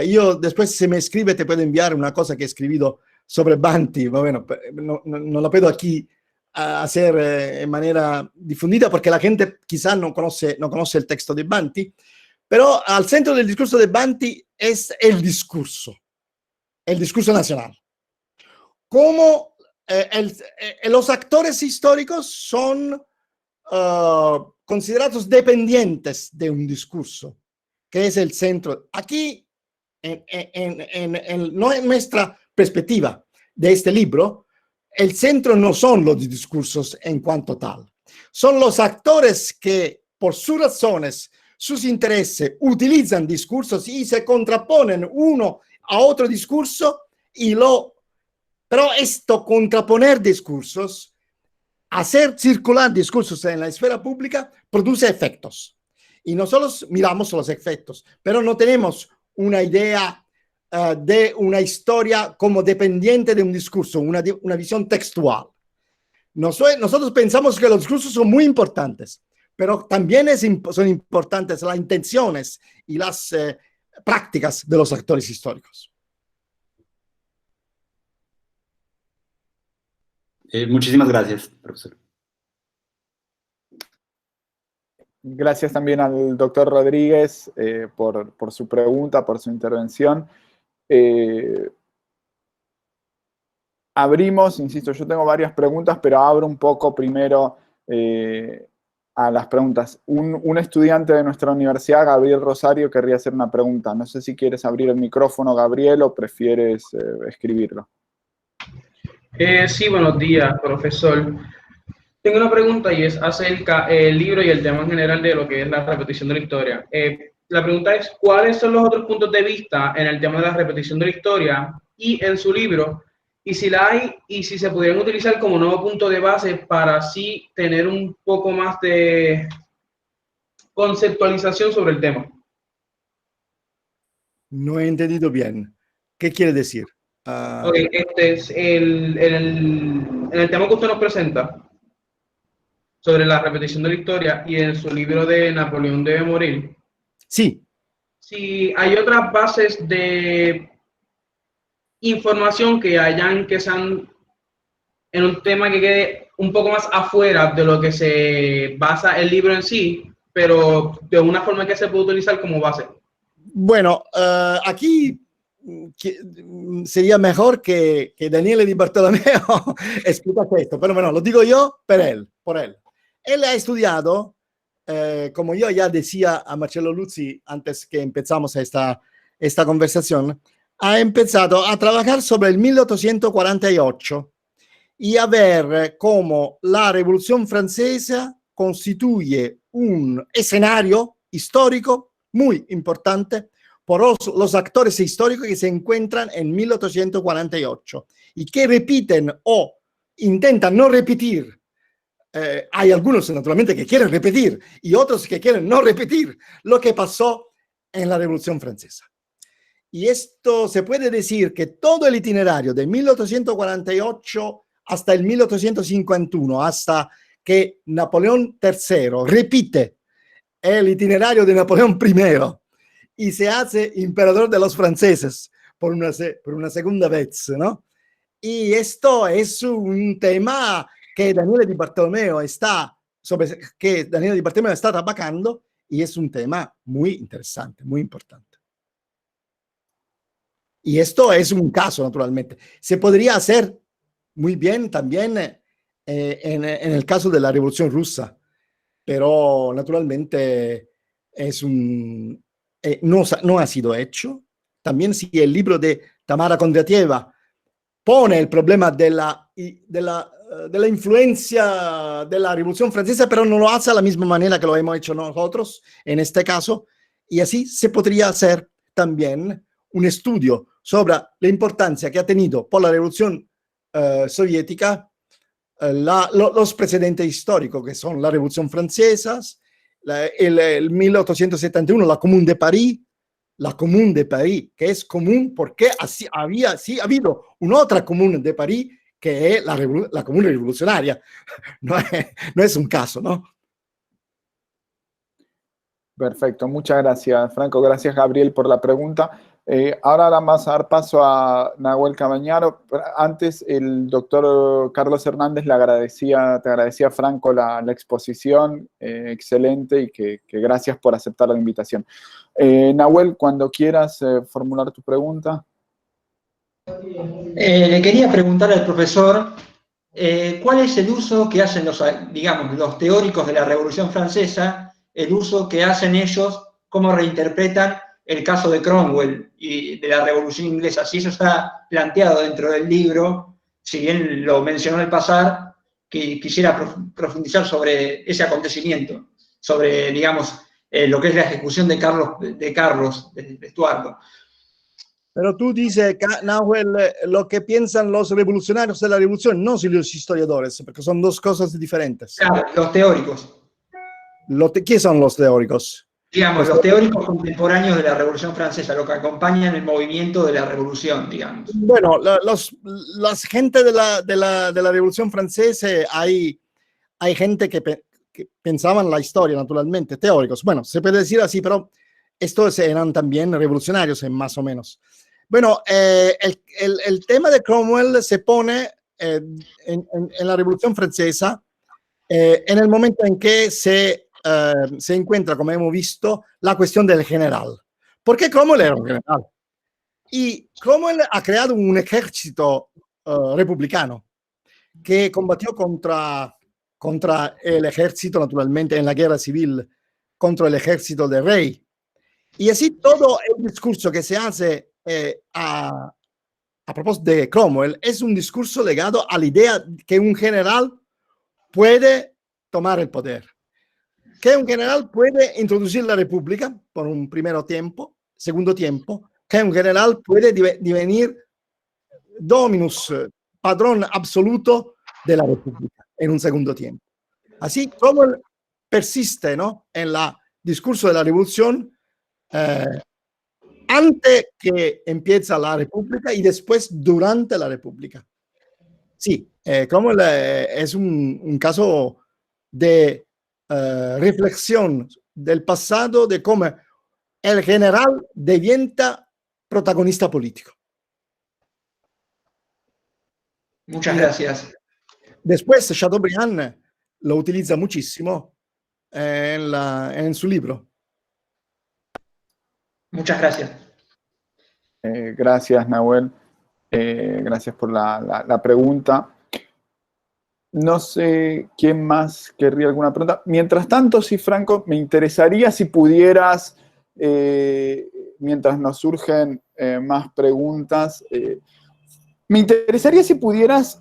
yo después, si me escribe, te puedo enviar una cosa que he escrito sobre Banti. Bueno, no lo puedo aquí hacer en manera difundida porque la gente quizá no conoce el texto de Banti, pero al centro del discurso de Banti es el discurso nacional. Como los actores históricos son considerados dependientes de un discurso, que es el centro. Aquí, en nuestra perspectiva de este libro, el centro no son los discursos en cuanto tal. Son los actores que, por sus razones, sus intereses, utilizan discursos y se contraponen uno a otro discurso pero esto contraponer discursos, hacer circular discursos en la esfera pública, produce efectos. Y nosotros miramos los efectos, pero no tenemos una idea de una historia como dependiente de un discurso, una visión textual. Nosotros pensamos que los discursos son muy importantes, pero también son importantes las intenciones y las prácticas de los actores históricos. Muchísimas gracias, profesor. Gracias también al doctor Rodríguez por su pregunta, por su intervención. Abrimos, insisto, yo tengo varias preguntas, pero abro un poco primero a las preguntas. Un estudiante de nuestra universidad, Gabriel Rosario, querría hacer una pregunta. No sé si quieres abrir el micrófono, Gabriel, o prefieres escribirlo. Sí, buenos días, profesor. Tengo una pregunta y es acerca del libro y el tema en general de lo que es la repetición de la historia. La pregunta es, ¿cuáles son los otros puntos de vista en el tema de la repetición de la historia y en su libro? Y si la hay, y si se pudieran utilizar como nuevo punto de base para así tener un poco más de conceptualización sobre el tema. No he entendido bien. ¿Qué quiere decir? Ok, este es en el tema que usted nos presenta sobre la repetición de la historia y en su libro de Napoleón debe morir. Sí. Si hay otras bases de información que sean en un tema que quede un poco más afuera de lo que se basa el libro en sí, pero de una forma que se puede utilizar como base. Bueno, aquí sería mejor que Daniele Di Bartolomeo explique esto, pero bueno, lo digo yo por él. Él ha estudiado, como yo ya decía a Marcello Luzzi antes que empezamos esta conversación, ha empezado a trabajar sobre el 1848 y a ver cómo la Revolución Francesa constituye un escenario histórico muy importante por los actores históricos que se encuentran en 1848 y que repiten o intentan no repetir. Hay algunos naturalmente que quieren repetir y otros que quieren no repetir lo que pasó en la Revolución Francesa. Y esto se puede decir que todo el itinerario de 1848 hasta el 1851, hasta que Napoleón III repite el itinerario de Napoleón I y se hace emperador de los franceses por una segunda vez, ¿no? Y esto es un tema que Daniele Di Bartolomeo está trabajando y es un tema muy interesante, muy importante. Y esto es un caso, naturalmente. Se podría hacer muy bien también en el caso de la Revolución Rusa, pero naturalmente no ha sido hecho. También si el libro de Tamara Kondratieva pone el problema de la influencia de la Revolución Francesa, pero no lo hace a la misma manera que lo hemos hecho nosotros en este caso, y así se podría hacer también un estudio sobre la importancia que ha tenido por la Revolución soviética los precedentes históricos, que son la Revolución Francesa, el 1871, la Commune de París, que es común porque ha habido una otra Commune de París que es la Comune Revolucionaria. No es un caso, ¿no? Perfecto, muchas gracias, Franco. Gracias, Gabriel, por la pregunta. Ahora vamos a dar paso a Nahuel Cabañaro. Antes, el doctor Carlos Hernández te agradecía, Franco, la exposición excelente y que gracias por aceptar la invitación. Nahuel, cuando quieras formular tu pregunta. Le quería preguntar al profesor cuál es el uso que hacen los teóricos de la Revolución Francesa, el uso que hacen ellos, cómo reinterpretan el caso de Cromwell y de la Revolución Inglesa. Si eso está planteado dentro del libro, si bien lo mencionó al pasar, que quisiera profundizar sobre ese acontecimiento, sobre, lo que es la ejecución de Carlos de Estuardo. Pero tú dices, Nahuel, lo que piensan los revolucionarios de la revolución, no los historiadores, porque son dos cosas diferentes. Claro, los teóricos. ¿Qué son los teóricos? Los teóricos contemporáneos de la Revolución Francesa, lo que acompañan el movimiento de la Revolución, digamos. Bueno, las gente de la Revolución Francesa, hay gente que pensaban la historia, naturalmente, teóricos. Bueno, se puede decir así, pero estos eran también revolucionarios, más o menos. Bueno, el tema de Cromwell se pone en la Revolución Francesa en el momento en que se encuentra, como hemos visto, la cuestión del general. Porque Cromwell era un general. Y Cromwell ha creado un ejército republicano que combatió contra contra el ejército, naturalmente, en la guerra civil, contra el ejército del rey. Y así todo el discurso que se hace a propósito de Cromwell es un discurso legado a la idea que un general puede tomar el poder, que un general puede introducir la república por un primer tiempo, segundo tiempo, que un general puede divenir dominus, padrón absoluto de la república en un segundo tiempo. Así Cromwell persiste, ¿no?, en el discurso de la revolución antes que empieza la república y después durante la república. Sí, Cromwell es un caso de reflexión del pasado, de cómo el general devienta protagonista político. Muchas gracias. Después Chateaubriand lo utiliza muchísimo en su libro. Muchas gracias. Gracias, Nahuel. Gracias por la pregunta. No sé quién más querría alguna pregunta. Mientras tanto, sí, Franco, me interesaría si pudieras, mientras nos surgen más preguntas, me interesaría si pudieras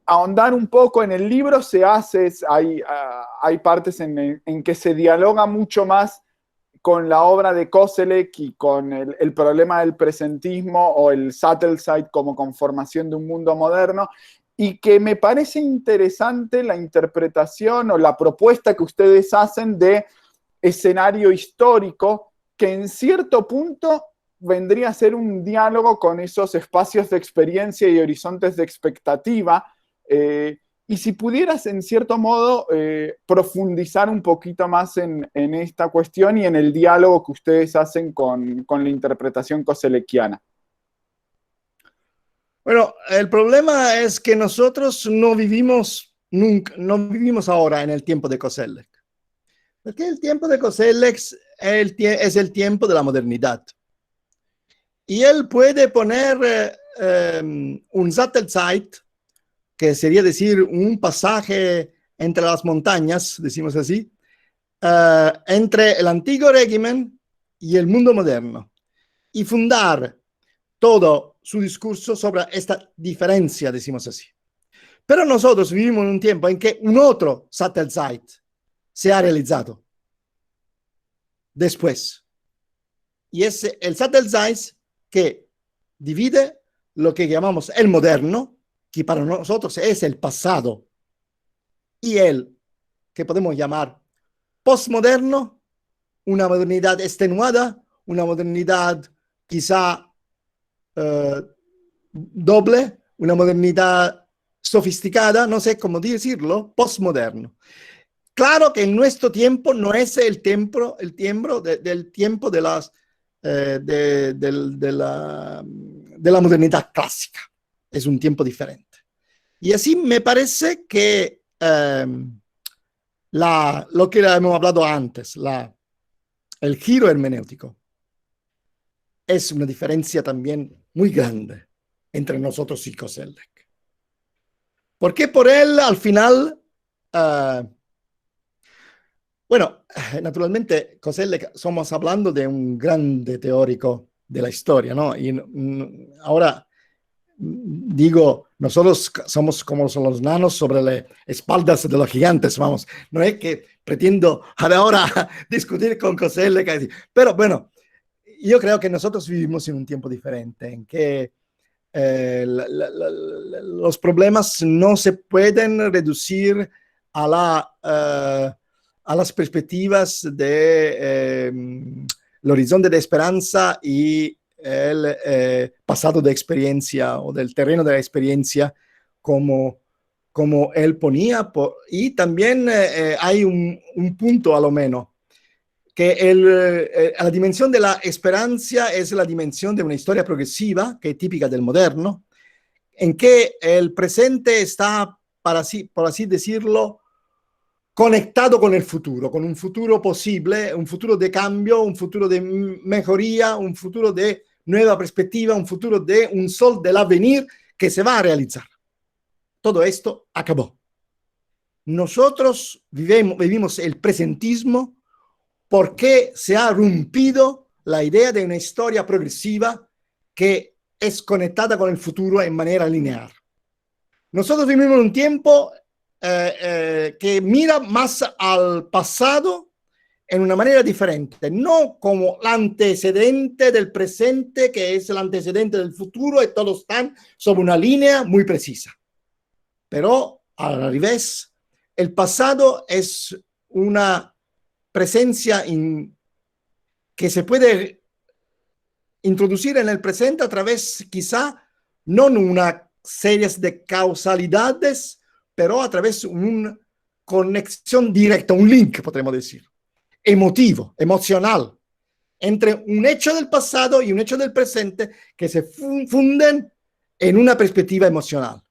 ahondar un poco en el libro. Hay partes en que se dialoga mucho más con la obra de Koselleck y con el problema del presentismo o el Satellite como conformación de un mundo moderno, y que me parece interesante la interpretación o la propuesta que ustedes hacen de escenario histórico, que en cierto punto vendría a ser un diálogo con esos espacios de experiencia y horizontes de expectativa. Y si pudieras, en cierto modo, profundizar un poquito más en esta cuestión y en el diálogo que ustedes hacen con la interpretación koselleckiana. Bueno, el problema es que nosotros no vivimos ahora en el tiempo de Koselleck. Porque el tiempo de Koselleck es el tiempo de la modernidad. Y él puede poner un Satellite, que sería decir un pasaje entre las montañas, decimos así, entre el antiguo régimen y el mundo moderno, y fundar todo su discurso sobre esta diferencia, decimos así. Pero nosotros vivimos en un tiempo en que un otro Satellite se ha realizado después. Y es el Satellite que divide lo que llamamos el moderno, que para nosotros es el pasado, y el que podemos llamar postmoderno, una modernidad extenuada, una modernidad quizá doble, una modernidad sofisticada, no sé cómo decirlo, postmoderno. Claro que en nuestro tiempo no es el tiempo del tiempo de la modernidad clásica. Es un tiempo diferente. Y así me parece que lo que hemos hablado antes, el giro hermenéutico, es una diferencia también muy grande entre nosotros y Koselleck. Porque por él, al final, bueno, naturalmente, Koselleck, estamos hablando de un grande teórico de la historia, ¿no? Y ahora digo, nosotros somos como los nanos sobre las espaldas de los gigantes, vamos. No es que pretendo ahora discutir con Koselleck, pero bueno, yo creo que nosotros vivimos en un tiempo diferente, en que los problemas no se pueden reducir a las perspectivas del horizonte de esperanza y el pasado de experiencia o del terreno de la experiencia como él ponía. Y también hay un punto a lo menos, que la dimensión de la esperanza es la dimensión de una historia progresiva, que es típica del moderno, en que el presente está, por así decirlo, conectado con el futuro, con un futuro posible, un futuro de cambio, un futuro de mejoría, un futuro de nueva perspectiva, un futuro de un sol del avenir que se va a realizar. Todo esto acabó. nosotros vivimos el presentismo porque se ha rompido la idea de una historia progresiva que es conectada con el futuro en manera lineal. Nosotros vivimos un tiempo que mira más al pasado en una manera diferente, no como el antecedente del presente, que es el antecedente del futuro, y todos están sobre una línea muy precisa. Pero al revés, el pasado es una presencia que se puede introducir en el presente a través, quizá, no una serie de causalidades, pero a través de una conexión directa, un link, podríamos decir, emotivo, emocional, entre un hecho del pasado y un hecho del presente que se funden en una perspectiva emocional.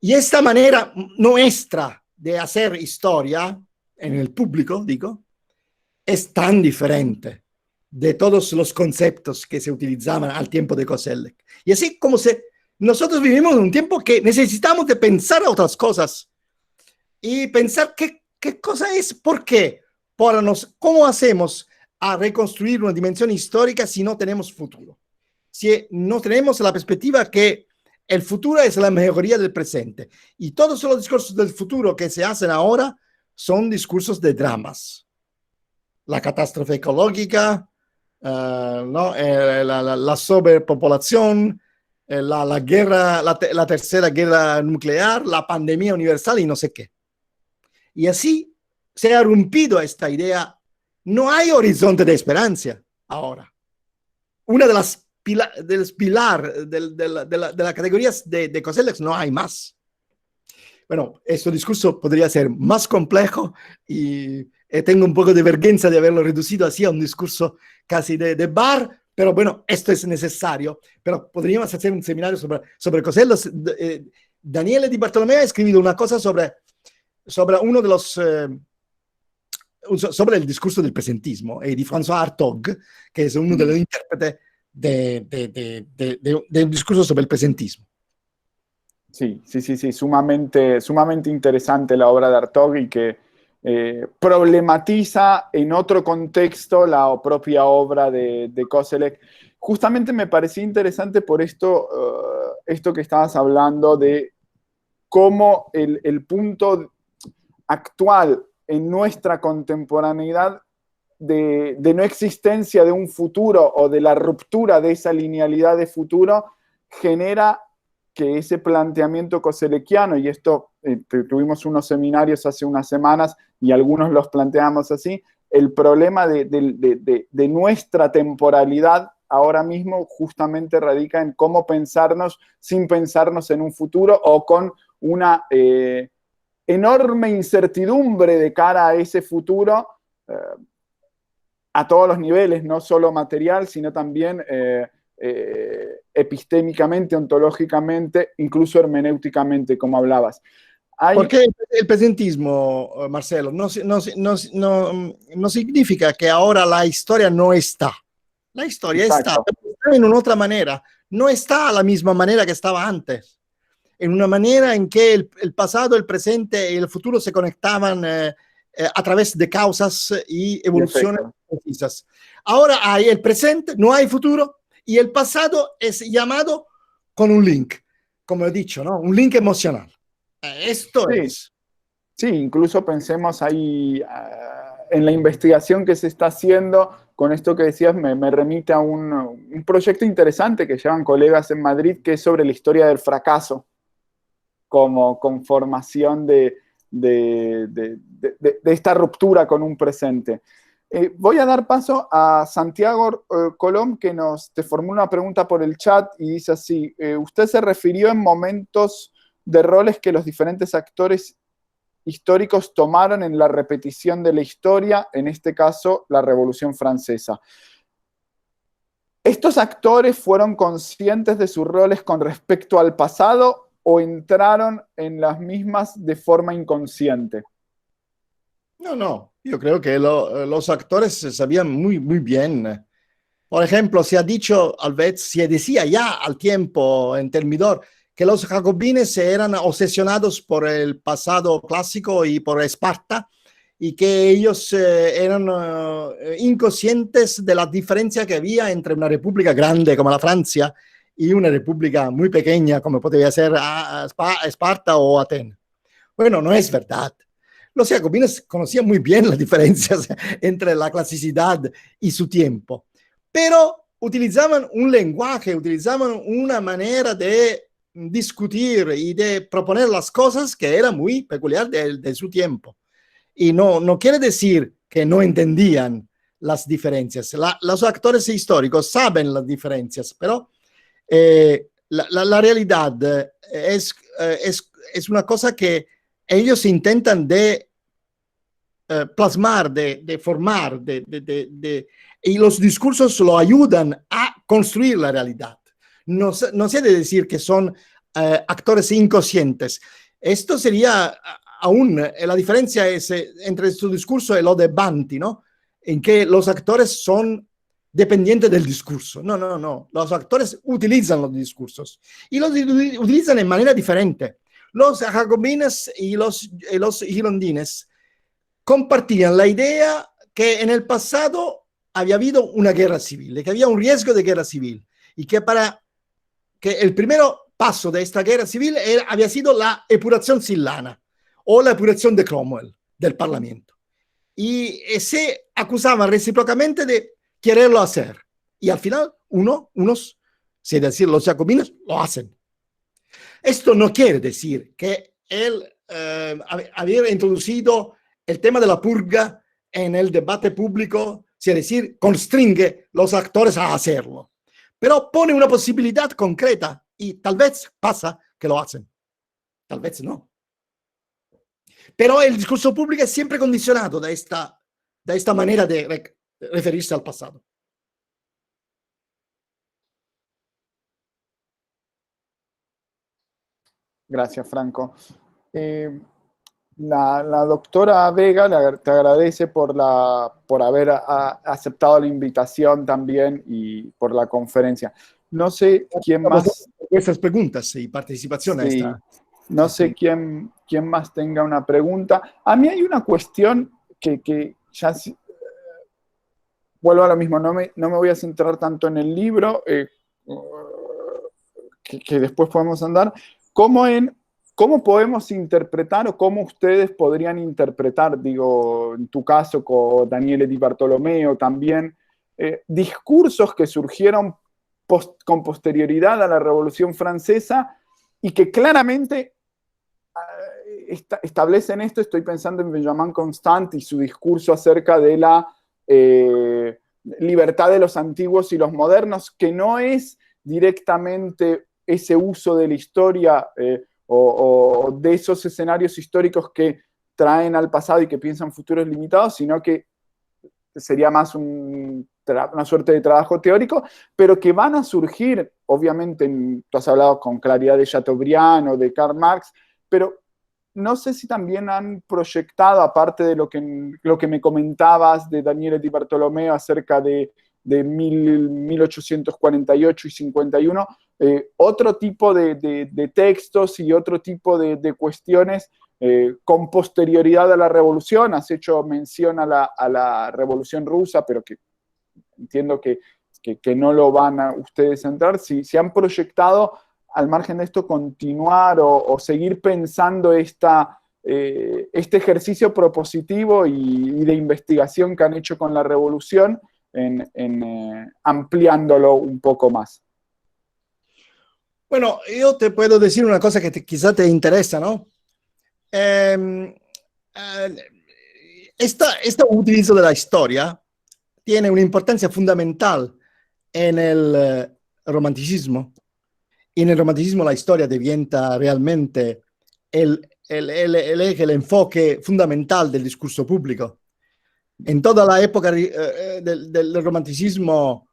Y esta manera nuestra de hacer historia en el público, digo, es tan diferente de todos los conceptos que se utilizaban al tiempo de Koselleck. Y así como nosotros vivimos en un tiempo que necesitamos de pensar a otras cosas y pensar qué cosa es, por qué, cómo hacemos a reconstruir una dimensión histórica si no tenemos futuro, si no tenemos la perspectiva que el futuro es la mejoría del presente. Y todos los discursos del futuro que se hacen ahora son discursos de dramas. La catástrofe ecológica, ¿no? La sobrepopulación, la guerra, la tercera guerra nuclear, la pandemia universal y no sé qué. Y así se ha rompido esta idea. No hay horizonte de esperanza ahora. Una de las pilares de las categorías de Koselleck no hay más. Bueno, este discurso podría ser más complejo y tengo un poco de vergüenza de haberlo reducido así a un discurso casi de bar, pero bueno, esto es necesario. Pero podríamos hacer un seminario sobre Koselleck. Daniele Di Bartolomeo ha escrito una cosa sobre uno de los... sobre el discurso del presentismo, y de François Hartog, que es uno de los intérpretes del discurso sobre el presentismo. Sí, sumamente interesante la obra de Hartog y que problematiza en otro contexto la propia obra de Koselleck. Justamente me parecía interesante por esto que estabas hablando de cómo el punto actual en nuestra contemporaneidad de no existencia de un futuro o de la ruptura de esa linealidad de futuro genera que ese planteamiento koselleckiano, y esto tuvimos unos seminarios hace unas semanas y algunos los planteamos así, el problema de nuestra temporalidad ahora mismo justamente radica en cómo pensarnos sin pensarnos en un futuro o con una enorme incertidumbre de cara a ese futuro a todos los niveles, no solo material, sino también epistémicamente, ontológicamente, incluso hermenéuticamente, como hablabas. Porque el presentismo, Marcelo, no significa que ahora la historia no está. La historia está en una otra manera. No está a la misma manera que estaba antes. En una manera en que el pasado, el presente y el futuro se conectaban a través de causas y evoluciones precisas. Ahora hay el presente, no hay futuro, y el pasado es llamado con un link, como he dicho, ¿no? Un link emocional. Esto es. Sí, incluso pensemos ahí en la investigación que se está haciendo, con esto que decías me remite a un proyecto interesante que llevan colegas en Madrid, que es sobre la historia del fracaso, como conformación de esta ruptura con un presente. Voy a dar paso a Santiago Colom, que te formula una pregunta por el chat y dice así: usted se refirió en momentos de roles que los diferentes actores históricos tomaron en la repetición de la historia, en este caso, la Revolución Francesa. ¿Estos actores fueron conscientes de sus roles con respecto al pasado o entraron en las mismas de forma inconsciente? No. Yo creo que los actores sabían muy bien. Por ejemplo, se decía ya al tiempo en Thermidor que los jacobines eran obsesionados por el pasado clásico y por Esparta, y que ellos eran inconscientes de la diferencia que había entre una república grande como la Francia y una república muy pequeña como podría ser Esparta o Atenas. Bueno, no es verdad. Los jacobines conocían muy bien las diferencias entre la clasicidad y su tiempo, pero utilizaban un lenguaje, utilizaban una manera de discutir y de proponer las cosas que era muy peculiar de su tiempo. Y no quiere decir que no entendían las diferencias. Los actores históricos saben las diferencias, pero la realidad es una cosa que ellos intentan de plasmar, de formar, y los discursos lo ayudan a construir la realidad. No se debe decir que son actores inconscientes. Esto sería aún, la diferencia es entre su discurso y lo de Banti, ¿no? En que los actores son dependientes del discurso. No. Los actores utilizan los discursos y los utilizan de manera diferente. Los jacobines y los girondines compartían la idea que en el pasado había habido una guerra civil, que había un riesgo de guerra civil, y que para que el primer paso de esta guerra civil había sido la epuración silana o la epuración de Cromwell, del Parlamento. Y se acusaban recíprocamente de quererlo hacer. Y al final, unos, es decir, los jacobinos, lo hacen. Esto no quiere decir que él había introducido el tema de la purga en el debate público, es decir, constringe los actores a hacerlo. Pero pone una posibilidad concreta y tal vez pasa que lo hacen. Tal vez no. Pero el discurso público es siempre condicionado de esta manera de referirse al pasado. Gracias, Franco. La doctora Vega te agradece por haber aceptado la invitación también y por la conferencia. No sé quién más... Estas preguntas y participación. Sí, no sé quién más tenga una pregunta. A mí hay una cuestión que ya... Vuelvo a lo mismo, no me voy a centrar tanto en el libro, que después podemos andar, como en cómo podemos interpretar o cómo ustedes podrían interpretar, digo, en tu caso con Daniele Di Bartolomeo también, discursos que surgieron con posterioridad a la Revolución Francesa y que claramente establecen esto. Estoy pensando en Benjamin Constant y su discurso acerca de la libertad de los antiguos y los modernos, que no es directamente ese uso de la historia o de esos escenarios históricos que traen al pasado y que piensan futuros limitados, sino que sería más una suerte de trabajo teórico, pero que van a surgir, obviamente, tú has hablado con claridad de Chateaubriand o de Karl Marx, pero no sé si también han proyectado, aparte de lo que me comentabas de Daniele Di Bartolomeo acerca de 1848 y 51, otro tipo de textos y otro tipo de cuestiones con posterioridad a la revolución. Has hecho mención a la revolución rusa, pero que entiendo que no lo van a ustedes entrar. Si han proyectado, al margen de esto, continuar o seguir pensando este ejercicio propositivo y de investigación que han hecho con la revolución, en ampliándolo un poco más. Bueno, yo te puedo decir una cosa que quizá te interesa, ¿no? Este utilizo de la historia tiene una importancia fundamental en el romanticismo. Y en el romanticismo la historia diventa realmente el enfoque fundamental del discurso público. En toda la época del romanticismo,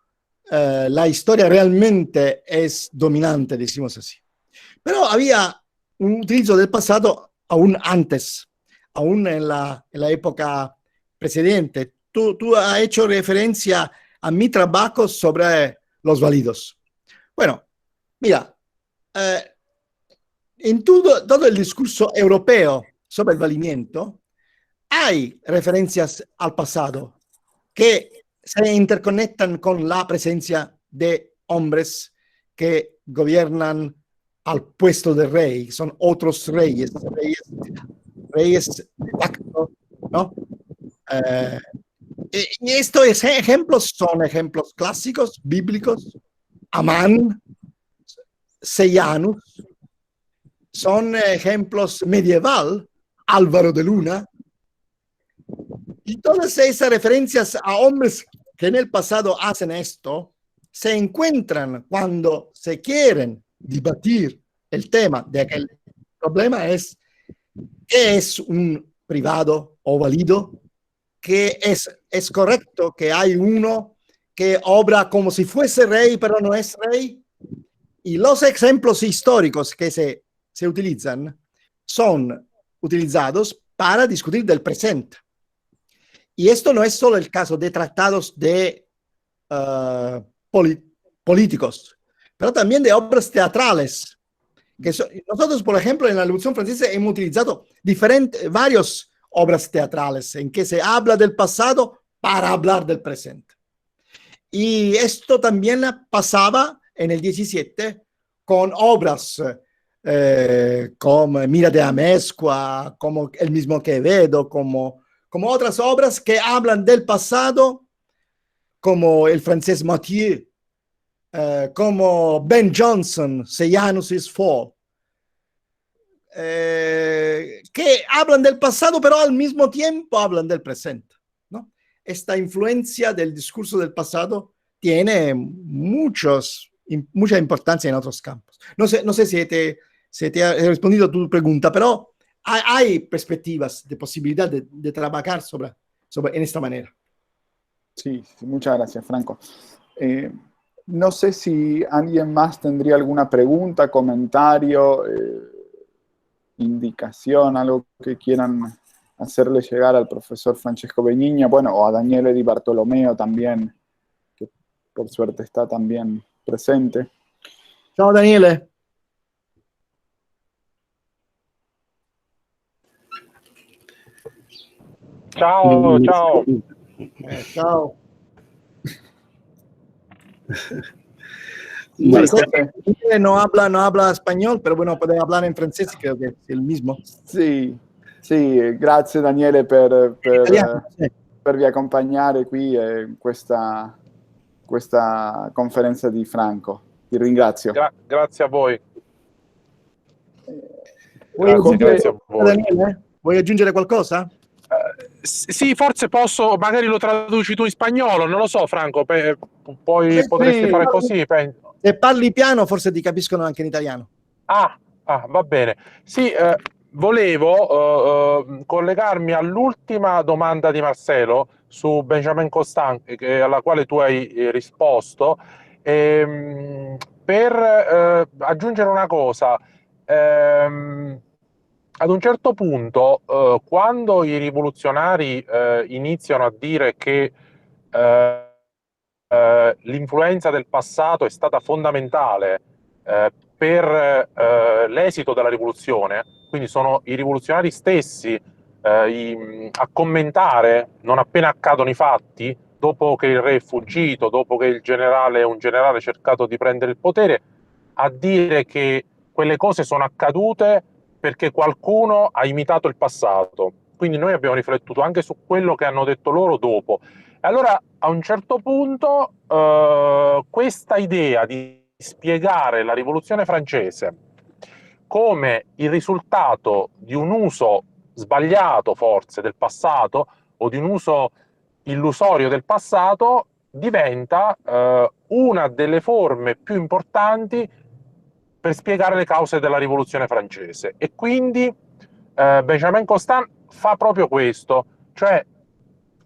la historia realmente es dominante, decimos así. Pero había un utilizo del pasado aún antes, aún en la época precedente. Tú has hecho referencia a mi trabajo sobre los válidos. Bueno, mira, en todo el discurso europeo sobre el valimiento hay referencias al pasado que se interconectan con la presencia de hombres que gobiernan al puesto de rey, son otros reyes de facto, ¿no? Y estos ejemplos son ejemplos clásicos, bíblicos. Amán, Sejanus, son ejemplos medieval, Álvaro de Luna, y todas esas referencias a hombres que en el pasado hacen esto se encuentran cuando se quieren debatir el tema de aquel problema es ¿qué es un privado o válido? ¿Qué es correcto que hay uno que obra como si fuese rey pero no es rey? Y los ejemplos históricos que se utilizan son utilizados para discutir del presente. Y esto no es solo el caso de tratados de políticos, pero también de obras teatrales. Nosotros, por ejemplo, en la Revolución Francesa hemos utilizado varias obras teatrales en que se habla del pasado para hablar del presente. Y esto también pasaba en el 17 con obras como Mira de Amezcua, como el mismo Quevedo, como otras obras que hablan del pasado, como el francés Mathieu, como Ben Jonson, Sejanus is Fall, que hablan del pasado, pero al mismo tiempo hablan del presente, ¿no? Esta influencia del discurso del pasado tiene mucha importancia en otros campos. No sé si te ha respondido a tu pregunta, pero hay perspectivas de posibilidad de trabajar en esta manera. Sí, muchas gracias, Franco. No sé si alguien más tendría alguna pregunta, comentario, indicación, algo que quieran hacerle llegar al profesor Francesco Benigna, bueno, o a Daniele Di Bartolomeo también, que por suerte está también presente. Ciao Daniele. Ciao, ciao. Ciao. No habla español, pero bueno, puede hablar en francés, creo que es el mismo. Sì, grazie Daniele per vi accompagnare qui in questa conferenza di Franco. Ti ringrazio. Grazie a voi. Grazie a voi. Daniele, vuoi aggiungere qualcosa? Sì, forse posso, magari lo traduci tu in spagnolo, non lo so Franco, potresti fare così? Se parli piano forse ti capiscono anche in italiano. Va bene. Sì, volevo collegarmi all'ultima domanda di Marcelo su Benjamin Constant, alla quale tu hai risposto, per aggiungere una cosa. Ad un certo punto, quando i rivoluzionari iniziano a dire che l'influenza del passato è stata fondamentale per l'esito della rivoluzione, quindi sono i rivoluzionari stessi a commentare non appena accadono i fatti, dopo che il re è fuggito, dopo che un generale ha cercato di prendere il potere, a dire che quelle cose sono accadute perché qualcuno ha imitato il passato. Quindi noi abbiamo riflettuto anche su quello che hanno detto loro dopo. E allora a un certo punto questa idea di spiegare la rivoluzione francese come il risultato di un uso sbagliato forse del passato o di un uso illusorio del passato diventa una delle forme più importanti per spiegare le cause della rivoluzione francese. E quindi Benjamin Constant fa proprio questo, cioè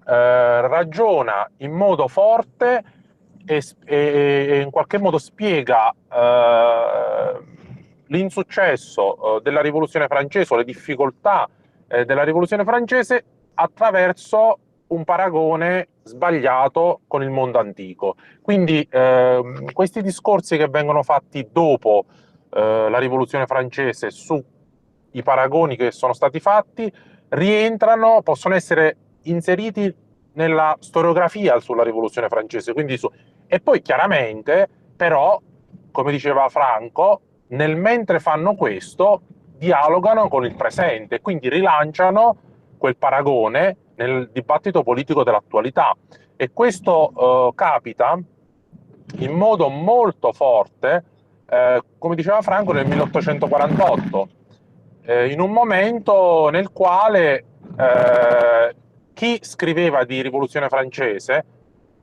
ragiona in modo forte e in qualche modo spiega l'insuccesso della rivoluzione francese o le difficoltà della rivoluzione francese attraverso un paragone sbagliato con il mondo antico. Quindi questi discorsi che vengono fatti dopo la rivoluzione francese, sui paragoni che sono stati fatti, rientrano, possono essere inseriti nella storiografia sulla rivoluzione francese. E poi chiaramente, però, come diceva Franco, nel mentre fanno questo, dialogano con il presente, quindi rilanciano quel paragone nel dibattito politico dell'attualità. E questo capita in modo molto forte, come diceva Franco, nel 1848, in un momento nel quale chi scriveva di rivoluzione francese,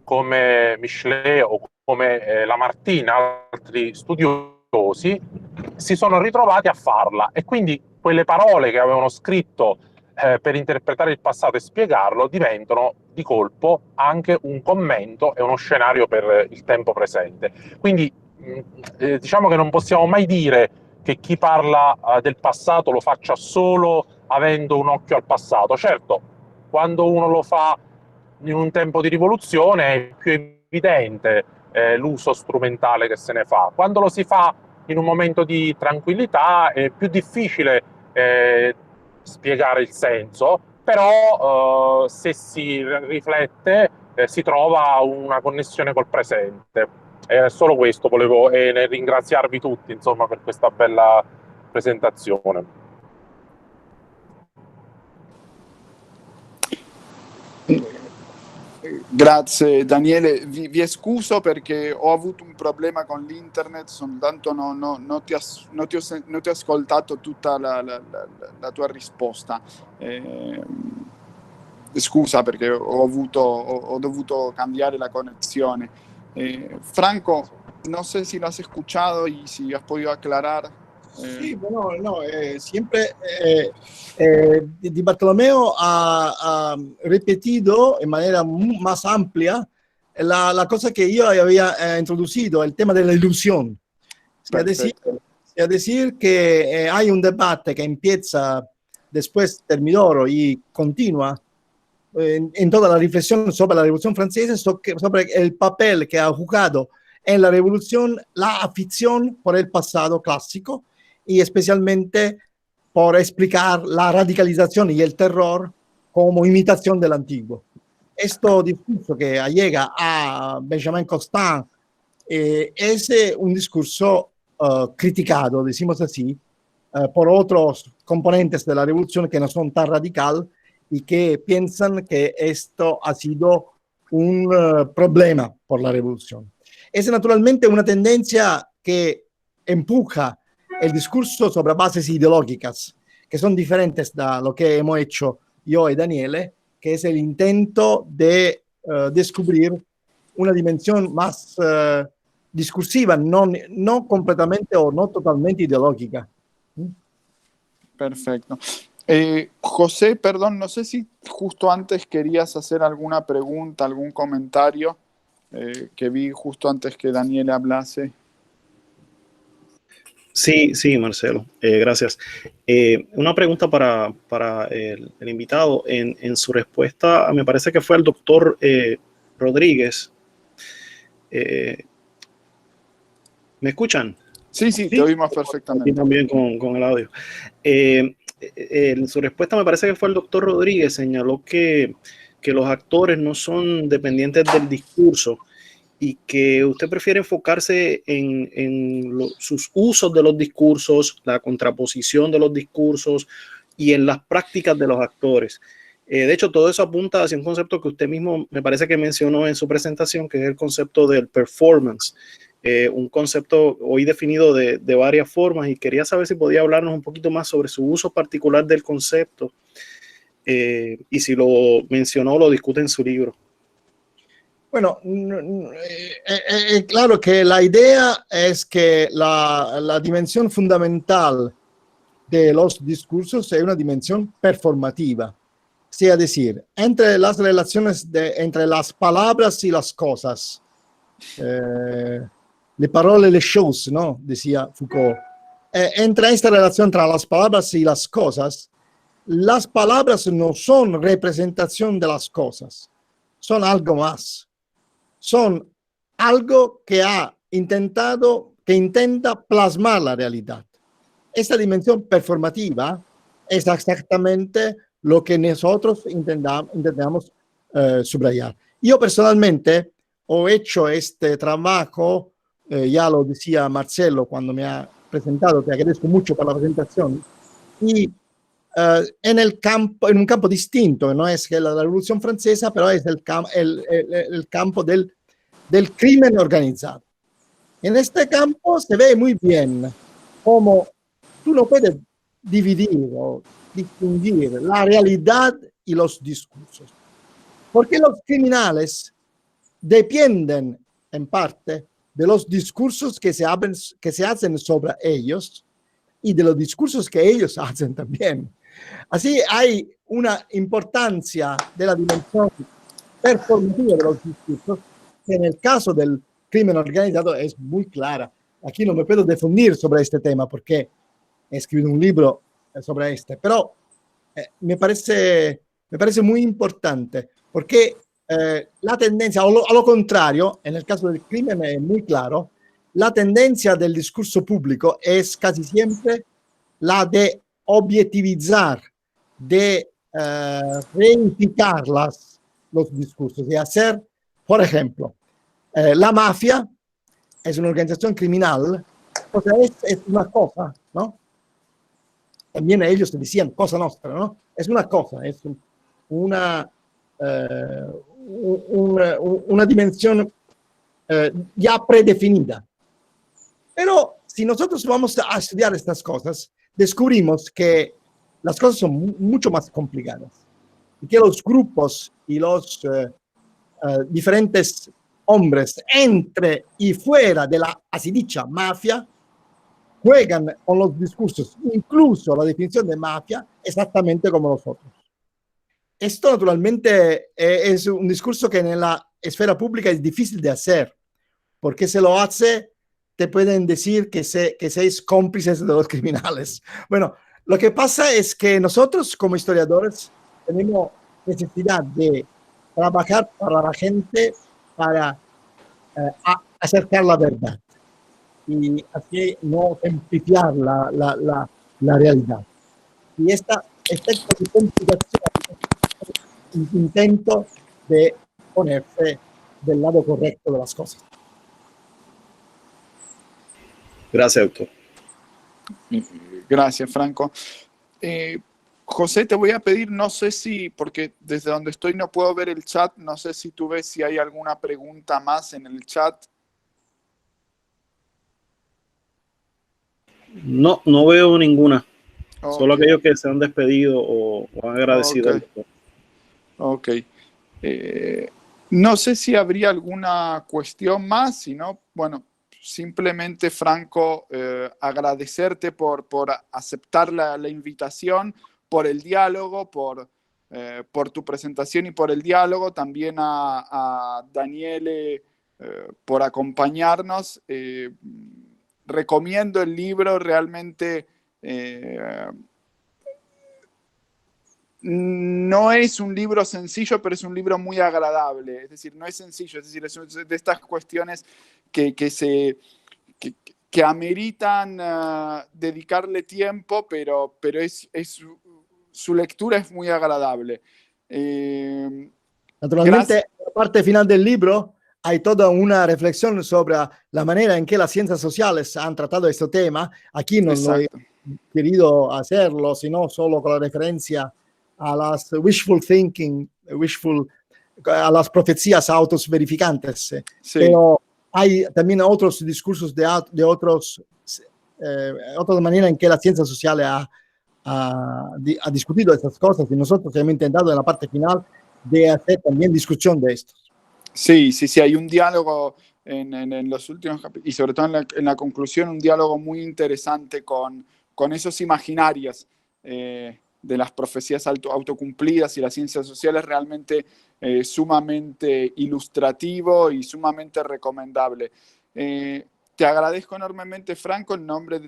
come Michelet o come Lamartine, altri studiosi, si sono ritrovati a farla, e quindi quelle parole che avevano scritto per interpretare il passato e spiegarlo diventano di colpo anche un commento e uno scenario per il tempo presente. Quindi diciamo che non possiamo mai dire che chi parla del passato lo faccia solo avendo un occhio al passato. Certo, quando uno lo fa in un tempo di rivoluzione è più evidente l'uso strumentale che se ne fa. Quando lo si fa in un momento di tranquillità è più difficile spiegare il senso, però se si riflette si trova una connessione col presente. Solo questo volevo, e nel ringraziarvi tutti, insomma, per questa bella presentazione. Grazie Daniele, vi scuso perché ho avuto un problema con l'internet, soltanto non ti ho ascoltato tutta la tua risposta. Scusa perché ho dovuto cambiare la connessione. Franco, no sé si lo has escuchado y si has podido aclarar. Sí, bueno, no, siempre Di Bartolomeo ha repetido en manera más amplia la cosa que yo había introducido, el tema de la ilusión. Es decir, que hay un debate que empieza después del Midoro y continúa en toda la reflexión sobre la Revolución Francesa, sobre el papel que ha jugado en la Revolución la afición por el pasado clásico, y especialmente por explicar la radicalización y el terror como imitación del antiguo. Esto discurso que llega a Benjamin Constant es un discurso criticado, decimos así, por otros componentes de la revolución que no son tan radical y que piensan que esto ha sido un problema por la revolución. Es naturalmente una tendencia que empuja el discurso sobre bases ideológicas, que son diferentes de lo que hemos hecho yo y Daniele, que es el intento de descubrir una dimensión más discursiva, no completamente o no totalmente ideológica. Perfecto. José, perdón, no sé si justo antes querías hacer alguna pregunta, algún comentario, que vi justo antes que Daniele hablase. Sí, Marcelo, gracias. Una pregunta para el invitado. En su respuesta, me parece que fue al doctor Rodríguez. ¿Me escuchan? Sí, te oímos perfectamente. Y también con el audio. En su respuesta, me parece que fue el doctor Rodríguez, señaló que los actores no son dependientes del discurso, y que usted prefiere enfocarse en sus usos de los discursos, la contraposición de los discursos y en las prácticas de los actores. De hecho, todo eso apunta hacia un concepto que usted mismo me parece que mencionó en su presentación, que es el concepto del performance, un concepto hoy definido de varias formas, y quería saber si podía hablarnos un poquito más sobre su uso particular del concepto, y si lo mencionó o lo discute en su libro. Bueno, claro que la idea es que la dimensión fundamental de los discursos es una dimensión performativa. Es decir, entre las relaciones entre las palabras y las cosas, le parole, les choses, ¿no? Decía Foucault. Entre esta relación entre las palabras y las cosas no son representación de las cosas, son algo más. Son algo que ha intentado que intenta plasmar la realidad. Esta dimensión performativa es exactamente lo que nosotros intentamos subrayar. Yo personalmente he hecho este trabajo, ya lo decía Marcelo cuando me ha presentado, te agradezco mucho por la presentación, y en un campo distinto, no es que la Revolución Francesa, pero es el campo del crimen organizado. En este campo se ve muy bien cómo tú no puedes dividir o distinguir la realidad y los discursos, porque los criminales dependen en parte de los discursos que se hacen sobre ellos y de los discursos que ellos hacen también. Así hay una importancia de la dimensión performativa de los discursos que en el caso del crimen organizado es muy clara. Aquí no me puedo defender sobre este tema porque he escrito un libro sobre este, pero me parece muy importante porque la tendencia, a lo contrario, en el caso del crimen es muy claro, la tendencia del discurso público es casi siempre la de objetivizar, de reificar los discursos y hacer, por ejemplo, la mafia es una organización criminal, o sea, es una cosa, ¿no? También ellos decían cosa nostra, ¿no? Es una cosa, es una dimensión ya predefinida. Pero si nosotros vamos a estudiar estas cosas, descubrimos que las cosas son mucho más complicadas y que los grupos y los diferentes hombres entre y fuera de la así dicha mafia juegan con los discursos, incluso la definición de mafia, exactamente como nosotros. Esto naturalmente es un discurso que en la esfera pública es difícil de hacer, porque se lo hace, te pueden decir que seis cómplices de los criminales. Bueno, lo que pasa es que nosotros como historiadores tenemos necesidad de trabajar para la gente, para acercar la verdad y así no simplificar la realidad. Y esta complicación es un intento de ponerse del lado correcto de las cosas. Gracias, doctor. Gracias, Franco. José, te voy a pedir, no sé si, porque desde donde estoy no puedo ver el chat, no sé si tú ves si hay alguna pregunta más en el chat. No veo ninguna. Okay. Solo aquellos que se han despedido o han agradecido. Ok. No sé si habría alguna cuestión más, si no, bueno, simplemente, Franco, agradecerte por aceptar la invitación, por el diálogo, por tu presentación y por el diálogo, también a Daniele por acompañarnos. Recomiendo el libro, realmente no es un libro sencillo, pero es un libro muy agradable. Es decir, no es sencillo, es decir, es de estas cuestiones que ameritan dedicarle tiempo, pero su lectura es muy agradable. Naturalmente, en la parte final del libro hay toda una reflexión sobre la manera en que las ciencias sociales han tratado este tema. Aquí no lo he querido hacerlo, sino solo con la referencia a las wishful thinking, a las profecías autoverificantes. Sí. Pero hay también otros discursos de otras maneras en que la ciencia social ha discutido estas cosas, y nosotros hemos intentado en la parte final de hacer también discusión de esto. Sí, hay un diálogo en los últimos capítulos, y sobre todo en la conclusión, un diálogo muy interesante con esos imaginarios de las profecías autocumplidas y las ciencias sociales, realmente sumamente ilustrativo y sumamente recomendable. Te agradezco enormemente, Franco, en nombre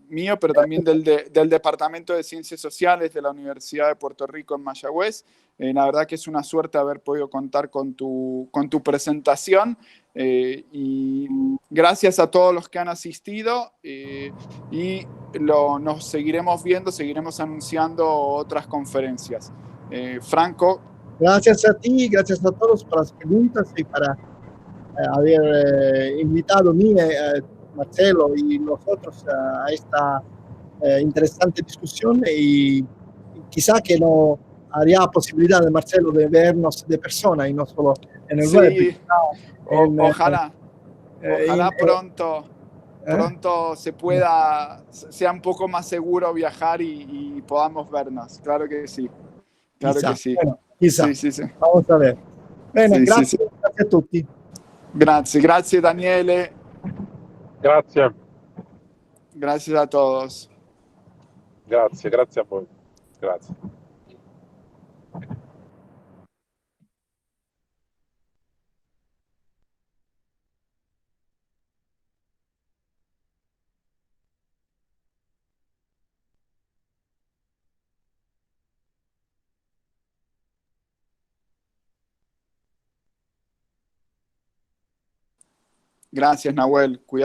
mío, pero también del Departamento de Ciencias Sociales de la Universidad de Puerto Rico en Mayagüez. La verdad que es una suerte haber podido contar con tu presentación. Y gracias a todos los que han asistido. Y nos seguiremos viendo, seguiremos anunciando otras conferencias. Franco. Gracias a ti, gracias a todos por las preguntas y para haber invitado a mí, Marcelo y nosotros a esta interesante discusión y quizá que no haría posibilidad de Marcelo de vernos de persona y no solo en el web. Ojalá pronto sea un poco más seguro viajar y podamos vernos. Claro que sí. Claro quizá, que sí. Bueno, quizá. Sí. Vamos a ver. Bene, Sì, grazie, sì. grazie a tutti. Grazie Daniele. Grazie. Gracias a todos. Grazie a voi. Grazie. Gracias, Nahuel. Cuídate.